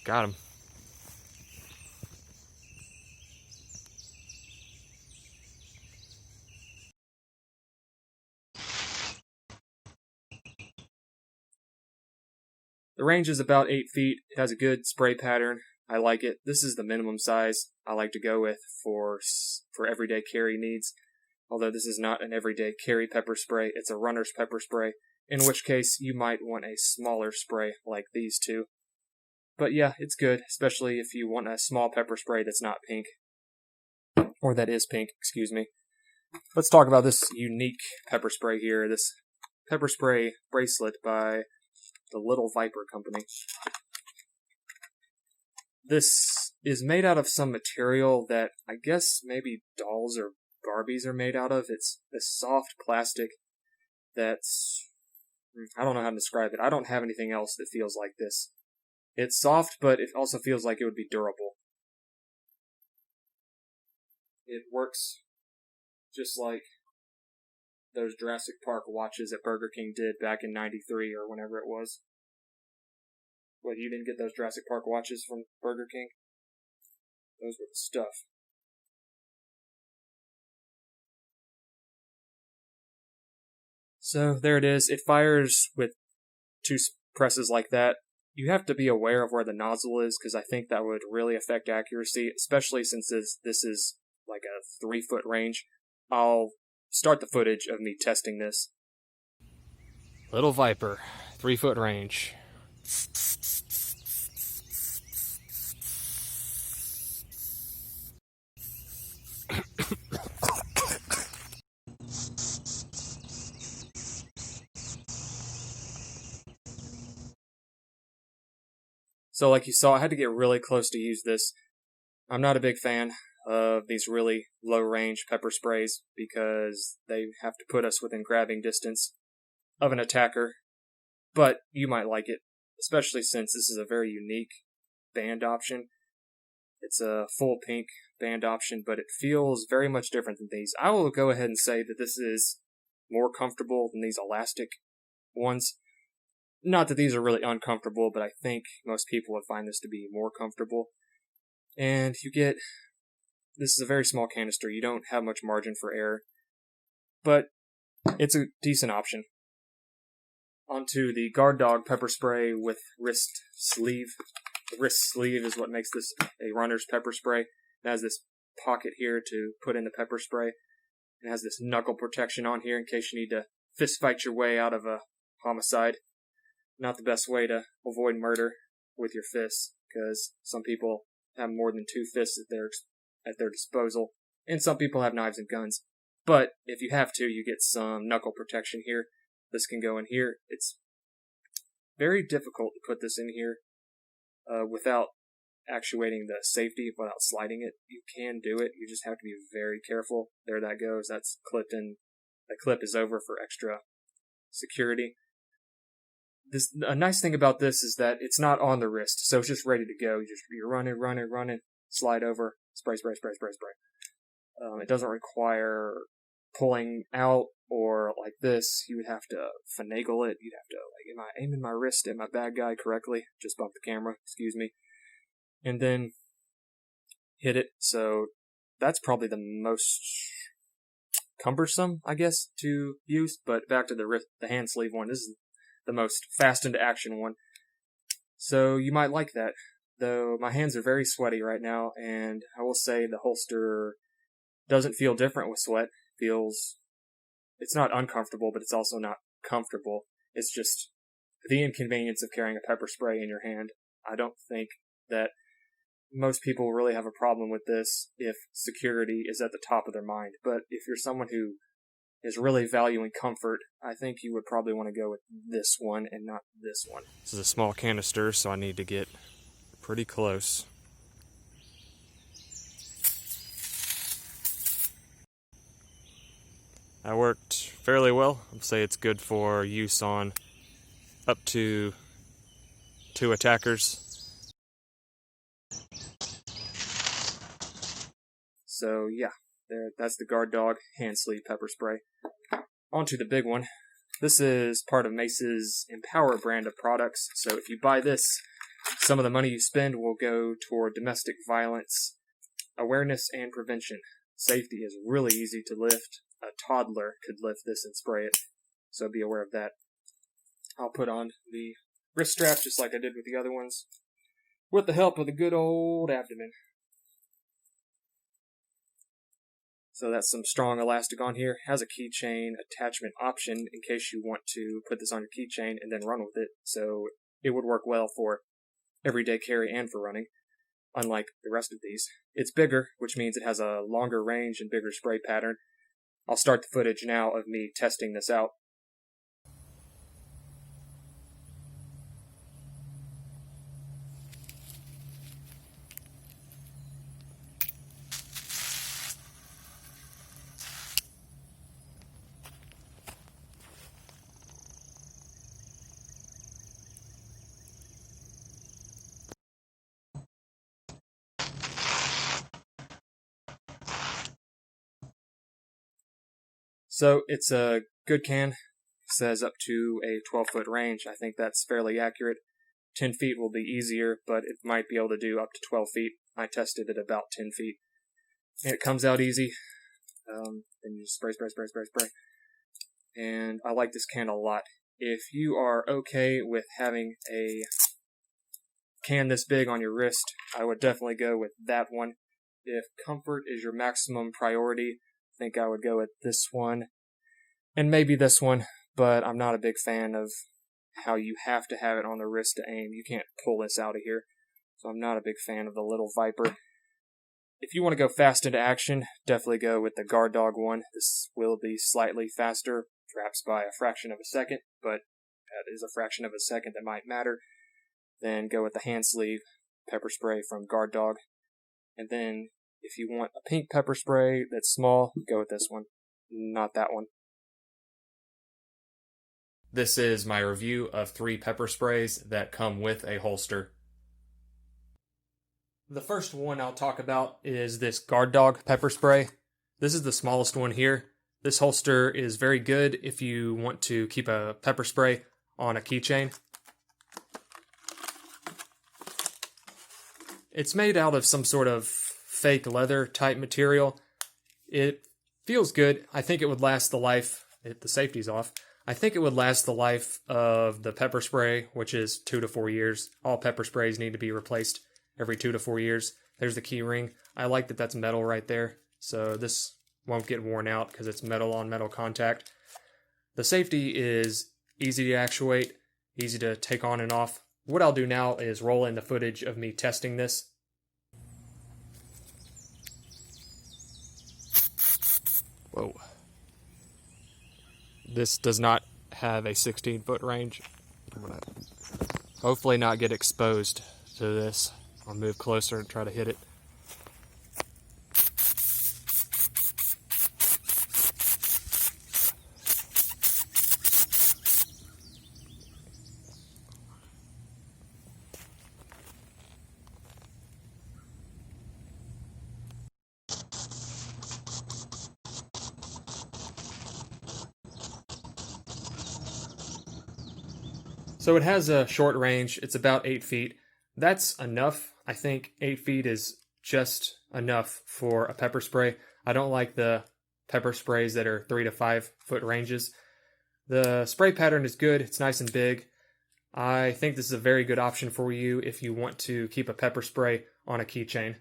Got him. The range is about 8 feet. It has a good spray pattern. I like it. This is the minimum size I like to go with for everyday carry needs. Although this is not an everyday carry pepper spray, it's a runner's pepper spray, in which case you might want a smaller spray like these two. But yeah, it's good, especially if you want a small pepper spray that's not pink. Or that is pink, excuse me. Let's talk about this unique pepper spray here, this pepper spray bracelet by the Little Viper company. This is made out of some material that I guess maybe dolls or Barbies are made out of. It's this soft plastic that's... I don't know how to describe it. I don't have anything else that feels like this. It's soft, but it also feels like it would be durable. It works just like those Jurassic Park watches that Burger King did back in '93 or whenever it was. What, you didn't get those Jurassic Park watches from Burger King? Those were the stuff. So there it is. It fires with 2 presses like that. You have to be aware of where the nozzle is, because I think that would really affect accuracy, especially since this is like a 3-foot range. I'll start the footage of me testing this. Little Viper, 3-foot range. So like you saw, I had to get really close to use this. I'm not a big fan of these really low-range pepper sprays because they have to put us within grabbing distance of an attacker. But you might like it, especially since this is a very unique band option. It's a full pink band option, but it feels very much different than these. I will go ahead and say that this is more comfortable than these elastic ones. Not that these are really uncomfortable, but I think most people would find this to be more comfortable. And you get, this is a very small canister. You don't have much margin for error, but it's a decent option. Onto the Guard Dog pepper spray with wrist sleeve. The wrist sleeve is what makes this a runner's pepper spray. It has this pocket here to put in the pepper spray. It has this knuckle protection on here in case you need to fist fight your way out of a homicide. Not the best way to avoid murder with your fists, because some people have more than 2 fists at their disposal, and some people have knives and guns. But if you have to, you get some knuckle protection here. This can go in here. It's very difficult to put this in here without actuating the safety, without sliding it. You can do it. You just have to be very careful. There that goes. That's clipped in. The clip is over for extra security. A nice thing about this is that it's not on the wrist, so it's just ready to go. You're running, slide over, spray. It doesn't require pulling out or like this. You would have to finagle it. You'd have to, like, am I aiming my wrist at my bad guy correctly? Just bump the camera, excuse me. And then hit it. So that's probably the most cumbersome, I guess, to use. But back to the hand sleeve one. This is the most fast into action one. So you might like that. Though my hands are very sweaty right now, and I will say the holster doesn't feel different with sweat. It's not uncomfortable, but it's also not comfortable. It's just the inconvenience of carrying a pepper spray in your hand. I don't think that most people really have a problem with this if security is at the top of their mind. But if you're someone who is really valuing comfort, I think you would probably want to go with this one and not this one. This is a small canister, so I need to get pretty close. That worked fairly well. I'd say it's good for use on up to 2 attackers. So yeah, that's the Guard Dog hand sleeve pepper spray. On to the big one. This is part of Mace's Empower brand of products. So if you buy this, some of the money you spend will go toward domestic violence awareness and prevention. Safety is really easy to lift. A toddler could lift this and spray it, so be aware of that. I'll put on the wrist strap just like I did with the other ones, with the help of the good old abdomen. So that's some strong elastic on here. Has a keychain attachment option in case you want to put this on your keychain and then run with it. So it would work well for everyday carry and for running, unlike the rest of these. It's bigger, which means it has a longer range and bigger spray pattern. I'll start the footage now of me testing this out. So it's a good can. It says up to a 12-foot range. I think that's fairly accurate. 10 feet will be easier, but it might be able to do up to 12 feet. I tested it about 10 feet. And it comes out easy. Then you just spray. And I like this can a lot. If you are okay with having a can this big on your wrist, I would definitely go with that one. If comfort is your maximum priority, I think I would go with this one, and maybe this one, but I'm not a big fan of how you have to have it on the wrist to aim. You can't pull this out of here, so I'm not a big fan of the little Viper. If you want to go fast into action, definitely go with the Guard Dog one. This will be slightly faster, perhaps by a fraction of a second, but that is a fraction of a second that might matter. Then go with the hand sleeve pepper spray from Guard Dog, and then if you want a pink pepper spray that's small, go with this one, not that one. This is my review of 3 pepper sprays that come with a holster. The first one I'll talk about is this Guard Dog pepper spray. This is the smallest one here. This holster is very good if you want to keep a pepper spray on a keychain. It's made out of some sort of fake leather type material. It feels good. I think it would last the life, the safety's off. I think it would last the life of the pepper spray, which is 2 to 4 years. All pepper sprays need to be replaced every 2 to 4 years. There's the key ring. I like that that's metal right there, so this won't get worn out because it's metal on metal contact. The safety is easy to actuate, easy to take on and off. What I'll do now is roll in the footage of me testing this. Whoa. This does not have a 16-foot range. I'm gonna hopefully not get exposed to this. I'll move closer and try to hit it. So it has a short range. It's about 8 feet. That's enough. I think 8 feet is just enough for a pepper spray. I don't like the pepper sprays that are 3 to 5 foot ranges. The spray pattern is good. It's nice and big. I think this is a very good option for you if you want to keep a pepper spray on a keychain.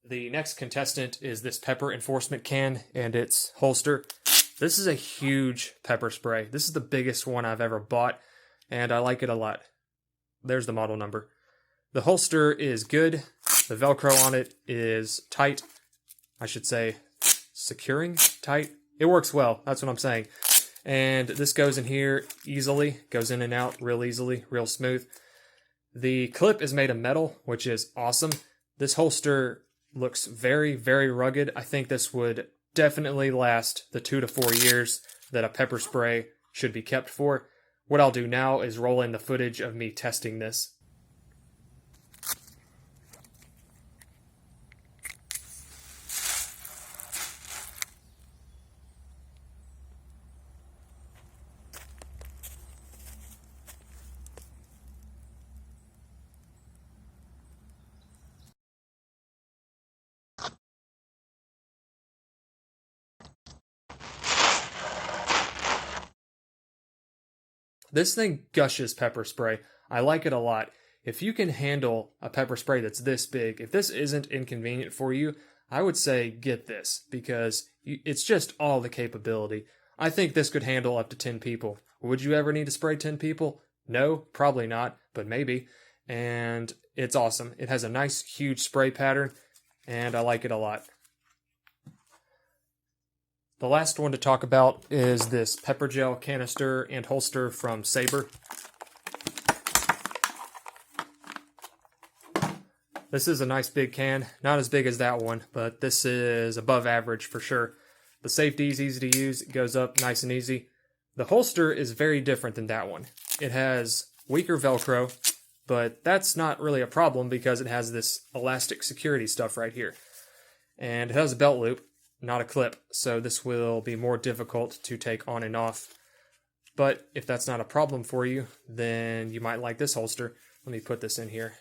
The next contestant is this pepper enforcement can and its holster. This is a huge pepper spray. This is the biggest one I've ever bought, and I like it a lot. There's the model number. The holster is good. The Velcro on it is tight. I should say securing, tight. It works well. That's what I'm saying. And this goes in here easily. Goes in and out real easily, real smooth. The clip is made of metal, which is awesome. This holster looks very, very rugged. I think this would definitely last the 2 to 4 years that a pepper spray should be kept for. What I'll do now is roll in the footage of me testing this. This thing gushes pepper spray. I like it a lot. If you can handle a pepper spray that's this big, if this isn't inconvenient for you, I would say get this because it's just all the capability. I think this could handle up to 10 people. Would you ever need to spray 10 people? No, probably not, but maybe. And it's awesome. It has a nice, huge spray pattern, and I like it a lot. The last one to talk about is this pepper gel canister and holster from Sabre. This is a nice big can, not as big as that one, but this is above average for sure. The safety is easy to use, it goes up nice and easy. The holster is very different than that one. It has weaker Velcro, but that's not really a problem because it has this elastic security stuff right here. And it has a belt loop, not a clip, so this will be more difficult to take on and off. But if that's not a problem for you, then you might like this holster. Let me put this in here.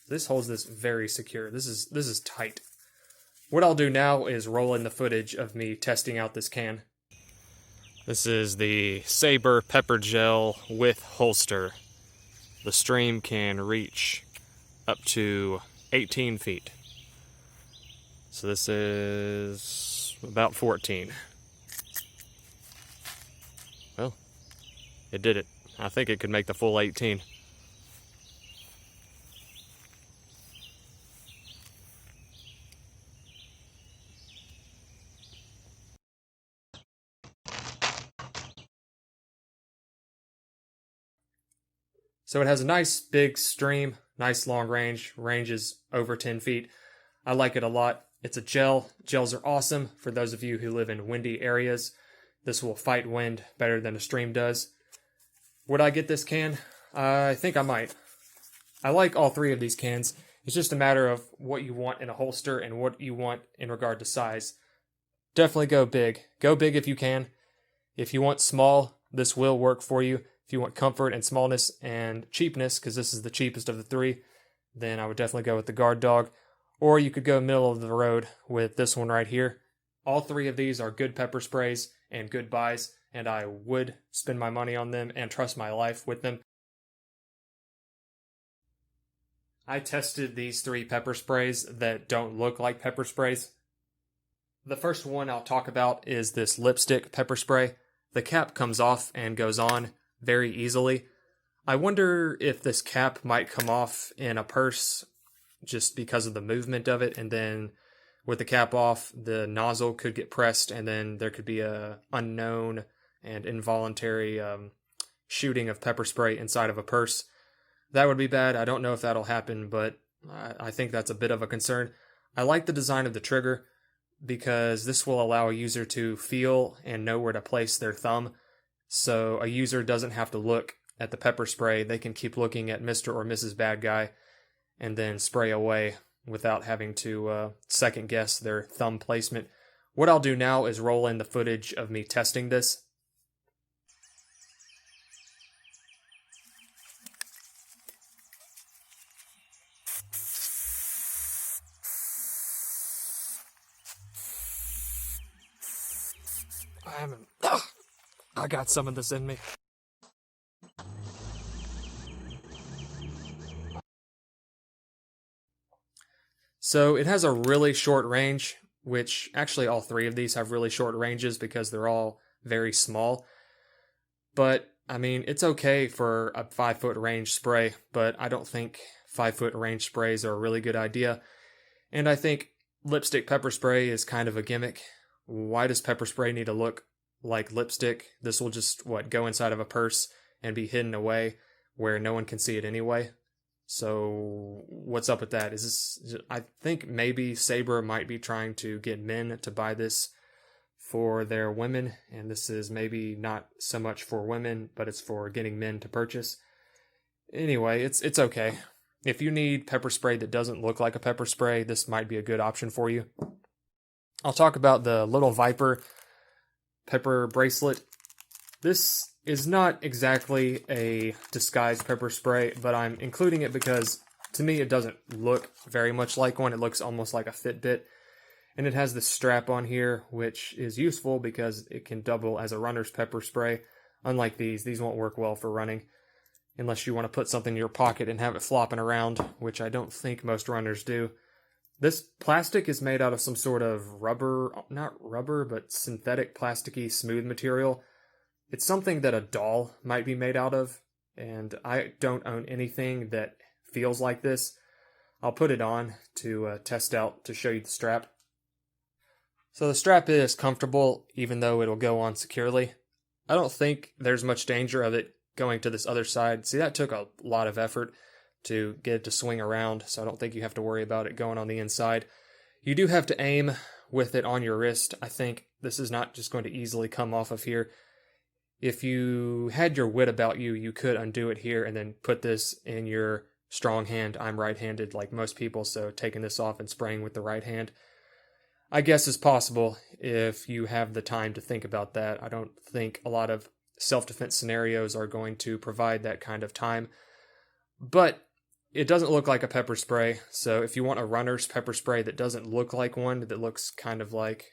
This holds this very secure. This is tight. What I'll do now is roll in the footage of me testing out this can. This is the Sabre pepper gel with holster. The stream can reach up to 18 feet. So this is about 14. Well, it did it. I think it could make the full 18. So it has a nice big stream, nice long range. Range is over 10 feet. I like it a lot. It's a gel. Gels are awesome for those of you who live in windy areas. This will fight wind better than a stream does. Would I get this can? I think I might. I like all three of these cans. It's just a matter of what you want in a holster and what you want in regard to size. Definitely go big. Go big if you can. If you want small, this will work for you. If you want comfort and smallness and cheapness, because this is the cheapest of the three, then I would definitely go with the Guard Dog. Or you could go middle of the road with this one right here. All three of these are good pepper sprays and good buys, and I would spend my money on them and trust my life with them. I tested these three pepper sprays that don't look like pepper sprays. The first one I'll talk about is this lipstick pepper spray. The cap comes off and goes on very easily. I wonder if this cap might come off in a purse just because of the movement of it, and then with the cap off, the nozzle could get pressed, and then there could be a unknown and involuntary shooting of pepper spray inside of a purse. That would be bad. I don't know if that'll happen, but I think that's a bit of a concern. I like the design of the trigger because this will allow a user to feel and know where to place their thumb. So a user doesn't have to look at the pepper spray. They can keep looking at Mr. or Mrs. Bad Guy and then spray away without having to second guess their thumb placement. What I'll do now is roll in the footage of me testing this. I got some of this in me. So it has a really short range, which actually all three of these have really short ranges because they're all very small. But, I mean, it's okay for a 5-foot range spray, but I don't think 5-foot range sprays are a really good idea. And I think lipstick pepper spray is kind of a gimmick. Why does pepper spray need to look like lipstick? This will just, go inside of a purse and be hidden away where no one can see it anyway. So what's up with that? I think maybe Sabre might be trying to get men to buy this for their women, and this is maybe not so much for women, but it's for getting men to purchase. Anyway, it's okay. If you need pepper spray that doesn't look like a pepper spray, this might be a good option for you. I'll talk about the Little Viper pepper bracelet. This is not exactly a disguised pepper spray, but I'm including it because to me it doesn't look very much like one. It looks almost like a Fitbit. And it has this strap on here, which is useful because it can double as a runner's pepper spray. Unlike these won't work well for running unless you want to put something in your pocket and have it flopping around, which I don't think most runners do. This plastic is made out of some sort of rubber, not rubber, but synthetic plasticky smooth material. It's something that a doll might be made out of, and I don't own anything that feels like this. I'll put it on to test out to show you the strap. So the strap is comfortable, even though it'll go on securely. I don't think there's much danger of it going to this other side. See, that took a lot of effort to get it to swing around, so I don't think you have to worry about it going on the inside. You do have to aim with it on your wrist. I think this is not just going to easily come off of here. If you had your wit about you, you could undo it here and then put this in your strong hand. I'm right-handed like most people, so taking this off and spraying with the right hand, I guess, is possible if you have the time to think about that. I don't think a lot of self-defense scenarios are going to provide that kind of time. But it doesn't look like a pepper spray, so if you want a runner's pepper spray that doesn't look like one, that looks kind of like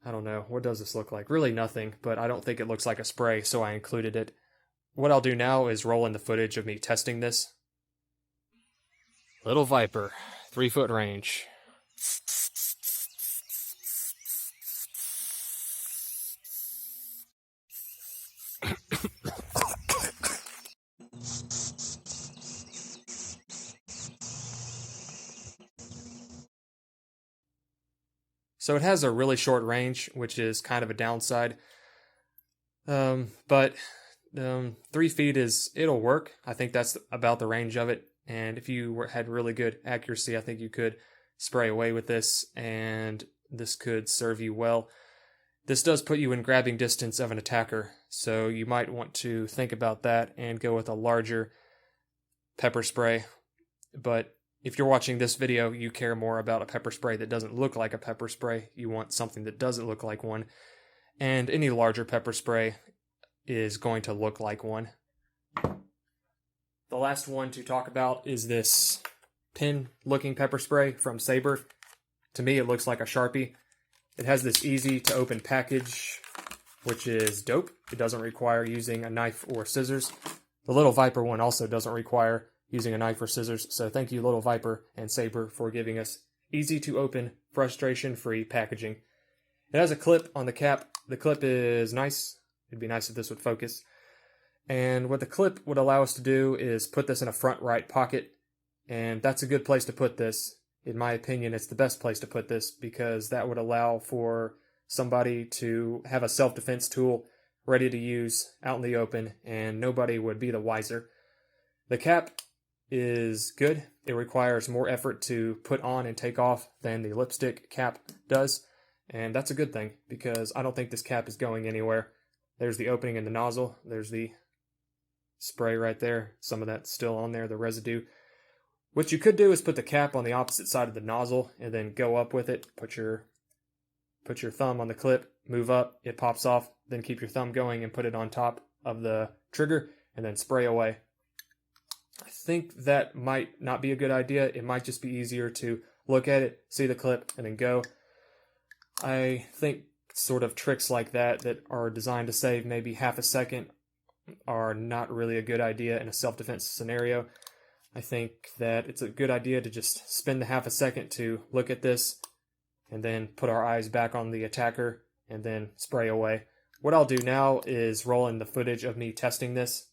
I don't know, what does this look like? Really nothing, but I don't think it looks like a spray, so I included it. What I'll do now is roll in the footage of me testing this. Little Viper, 3-foot range. So it has a really short range, which is kind of a downside. But 3 feet it'll work. I think that's about the range of it. And if you had really good accuracy, I think you could spray away with this, and this could serve you well. This does put you in grabbing distance of an attacker, so you might want to think about that and go with a larger pepper spray. But if you're watching this video, you care more about a pepper spray that doesn't look like a pepper spray. You want something that doesn't look like one. And any larger pepper spray is going to look like one. The last one to talk about is this pin-looking pepper spray from Sabre. To me, it looks like a Sharpie. It has this easy-to-open package, which is dope. It doesn't require using a knife or scissors. The Little Viper one also doesn't require using a knife or scissors, so thank you, Little Viper and Sabre, for giving us easy-to-open, frustration-free packaging. It has a clip on the cap. The clip is nice. It'd be nice if this would focus. And what the clip would allow us to do is put this in a front right pocket, and that's a good place to put this. In my opinion, it's the best place to put this, because that would allow for somebody to have a self-defense tool ready to use out in the open, and nobody would be the wiser. The cap is good. It requires more effort to put on and take off than the lipstick cap does, and that's a good thing, because I don't think this cap is going anywhere. There's the opening in the nozzle. There's the spray right there. Some of that's still on there, the residue. What you could do is put the cap on the opposite side of the nozzle and then go up with it. Put your thumb on the clip, move up, it pops off, then keep your thumb going and put it on top of the trigger and then spray away. I think that might not be a good idea. It might just be easier to look at it, see the clip, and then go. I think sort of tricks like that are designed to save maybe half a second are not really a good idea in a self-defense scenario. I think that it's a good idea to just spend the half a second to look at this and then put our eyes back on the attacker and then spray away. What I'll do now is roll in the footage of me testing this.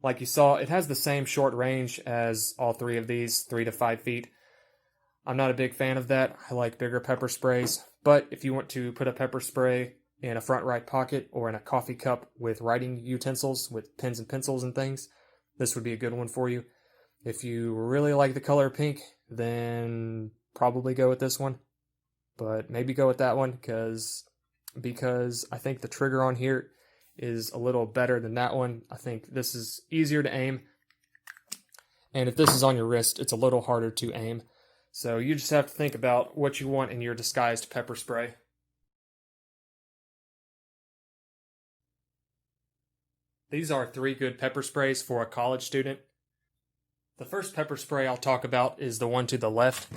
Like you saw, it has the same short range as all three of these, 3 to 5 feet. I'm not a big fan of that. I like bigger pepper sprays, but if you want to put a pepper spray in a front right pocket or in a coffee cup with writing utensils with pens and pencils and things, this would be a good one for you. If you really like the color pink, then probably go with this one. But maybe go with that one because I think the trigger on here is a little better than that one. I think this is easier to aim. And if this is on your wrist, it's a little harder to aim. So you just have to think about what you want in your disguised pepper spray. These are 3 good pepper sprays for a college student. The first pepper spray I'll talk about is the one to the left.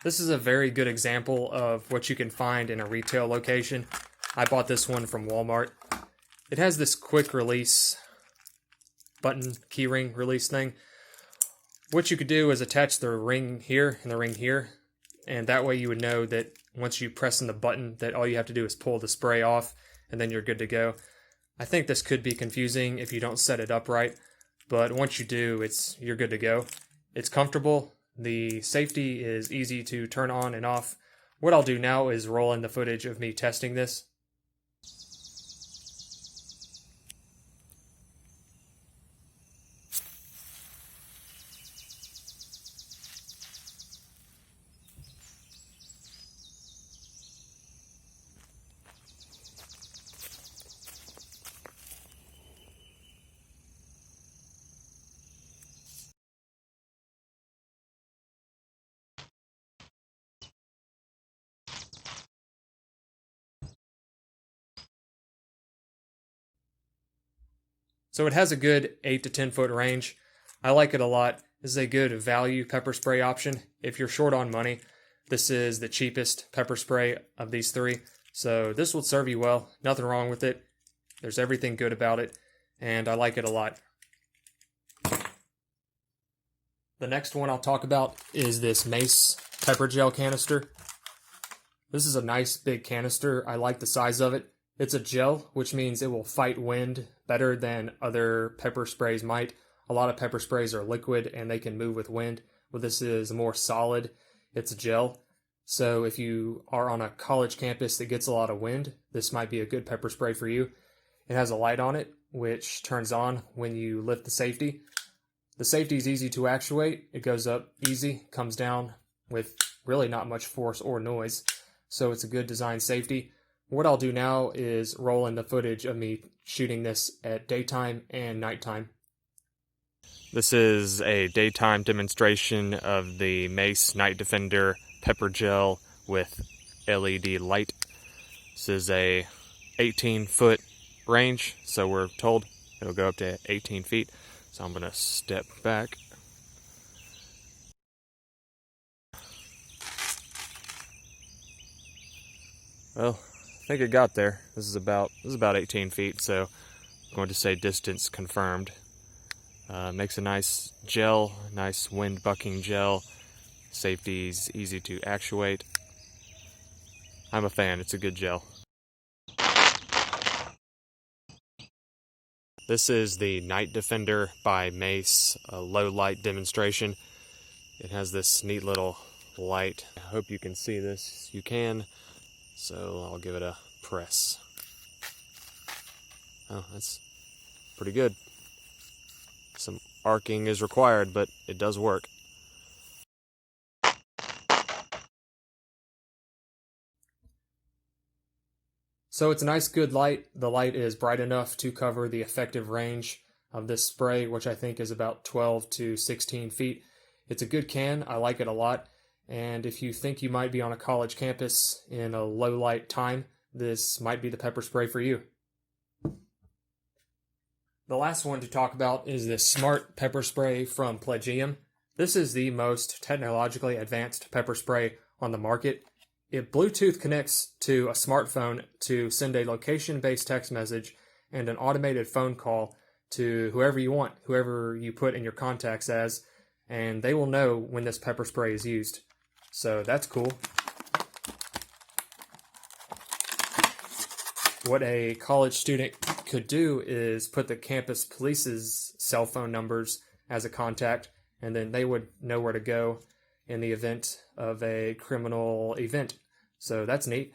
This is a very good example of what you can find in a retail location. I bought this one from Walmart. It has this quick release button, keyring release thing. What you could do is attach the ring here and the ring here, and that way you would know that once you press in the button that all you have to do is pull the spray off and then you're good to go. I think this could be confusing if you don't set it up right, but once you do, you're good to go. It's comfortable. The safety is easy to turn on and off. What I'll do now is roll in the footage of me testing this. So it has a good 8 to 10 foot range. I like it a lot. This is a good value pepper spray option. If you're short on money, this is the cheapest pepper spray of these 3. So this will serve you well. Nothing wrong with it. There's everything good about it, and I like it a lot. The next one I'll talk about is this Mace pepper gel canister. This is a nice big canister. I like the size of it. It's a gel, which means it will fight wind better than other pepper sprays might. A lot of pepper sprays are liquid and they can move with wind. Well, this is more solid. It's a gel. So if you are on a college campus that gets a lot of wind, this might be a good pepper spray for you. It has a light on it, which turns on when you lift the safety. The safety is easy to actuate. It goes up easy, comes down with really not much force or noise. So it's a good design safety. What I'll do now is roll in the footage of me shooting this at daytime and nighttime. This is a daytime demonstration of the Mace Night Defender pepper gel with LED light. This is a 18-foot range, so we're told it'll go up to 18 feet. So I'm going to step back. Well, I think it got there. This is about 18 feet, so I'm going to say distance confirmed. Makes a nice gel, nice wind bucking gel. Safety's easy to actuate. I'm a fan. It's a good gel. This is the Night Defender by Mace, a low light demonstration. It has this neat little light. I hope you can see this. You can. So I'll give it a press. Oh, that's pretty good. Some arcing is required, but it does work. So it's a nice good light. The light is bright enough to cover the effective range of this spray, which I think is about 12 to 16 feet. It's a good can. I like it a lot. And if you think you might be on a college campus in a low light time, this might be the pepper spray for you. The last one to talk about is this Smart Pepper Spray from Pelagium. This is the most technologically advanced pepper spray on the market. It Bluetooth connects to a smartphone to send a location-based text message and an automated phone call to whoever you want, whoever you put in your contacts as, and they will know when this pepper spray is used. So that's cool. What a college student could do is put the campus police's cell phone numbers as a contact, and then they would know where to go in the event of a criminal event. So that's neat.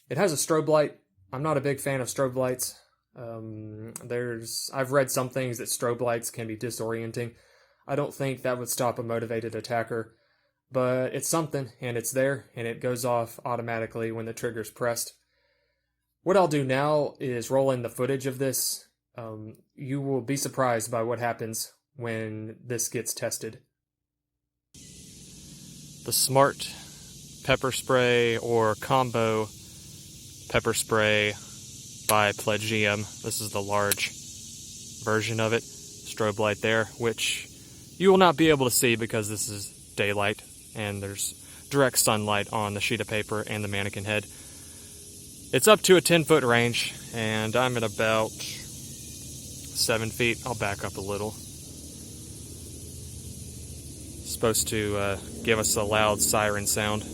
It has a strobe light. I'm not a big fan of strobe lights. I've read some things that strobe lights can be disorienting. I don't think that would stop a motivated attacker, but it's something, and it's there, and it goes off automatically when the trigger's pressed. What I'll do now is roll in the footage of this. You will be surprised by what happens when this gets tested. The Smart pepper spray or combo pepper spray by Plegium. This is the large version of it. Strobe light there, which you will not be able to see because this is daylight and there's direct sunlight on the sheet of paper and the mannequin head. It's up to a 10-foot range, and I'm at about 7 feet. I'll back up a little. It's supposed to give us a loud siren sound.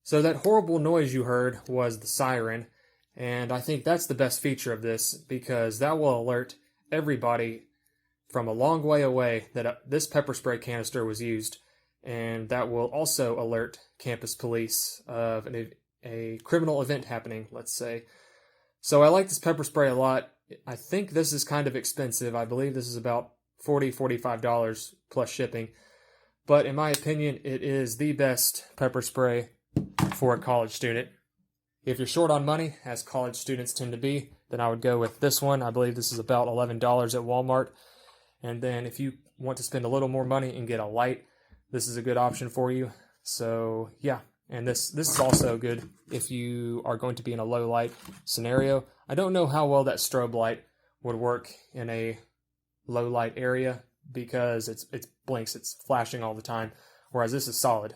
So that horrible noise you heard was the siren, and I think that's the best feature of this because that will alert everybody from a long way away that this pepper spray canister was used, and that will also alert campus police of a criminal event happening, let's say. So I like this pepper spray a lot. I think this is kind of expensive. I believe this is about $45 plus shipping, but in my opinion, it is the best pepper spray for a college student. If you're short on money, as college students tend to be, then I would go with this one. I believe this is about $11 at Walmart. And then if you want to spend a little more money and get a light, this is a good option for you. So yeah, and this is also good if you are going to be in a low light scenario. I don't know how well that strobe light would work in a low light area because it blinks, it's flashing all the time, whereas this is solid.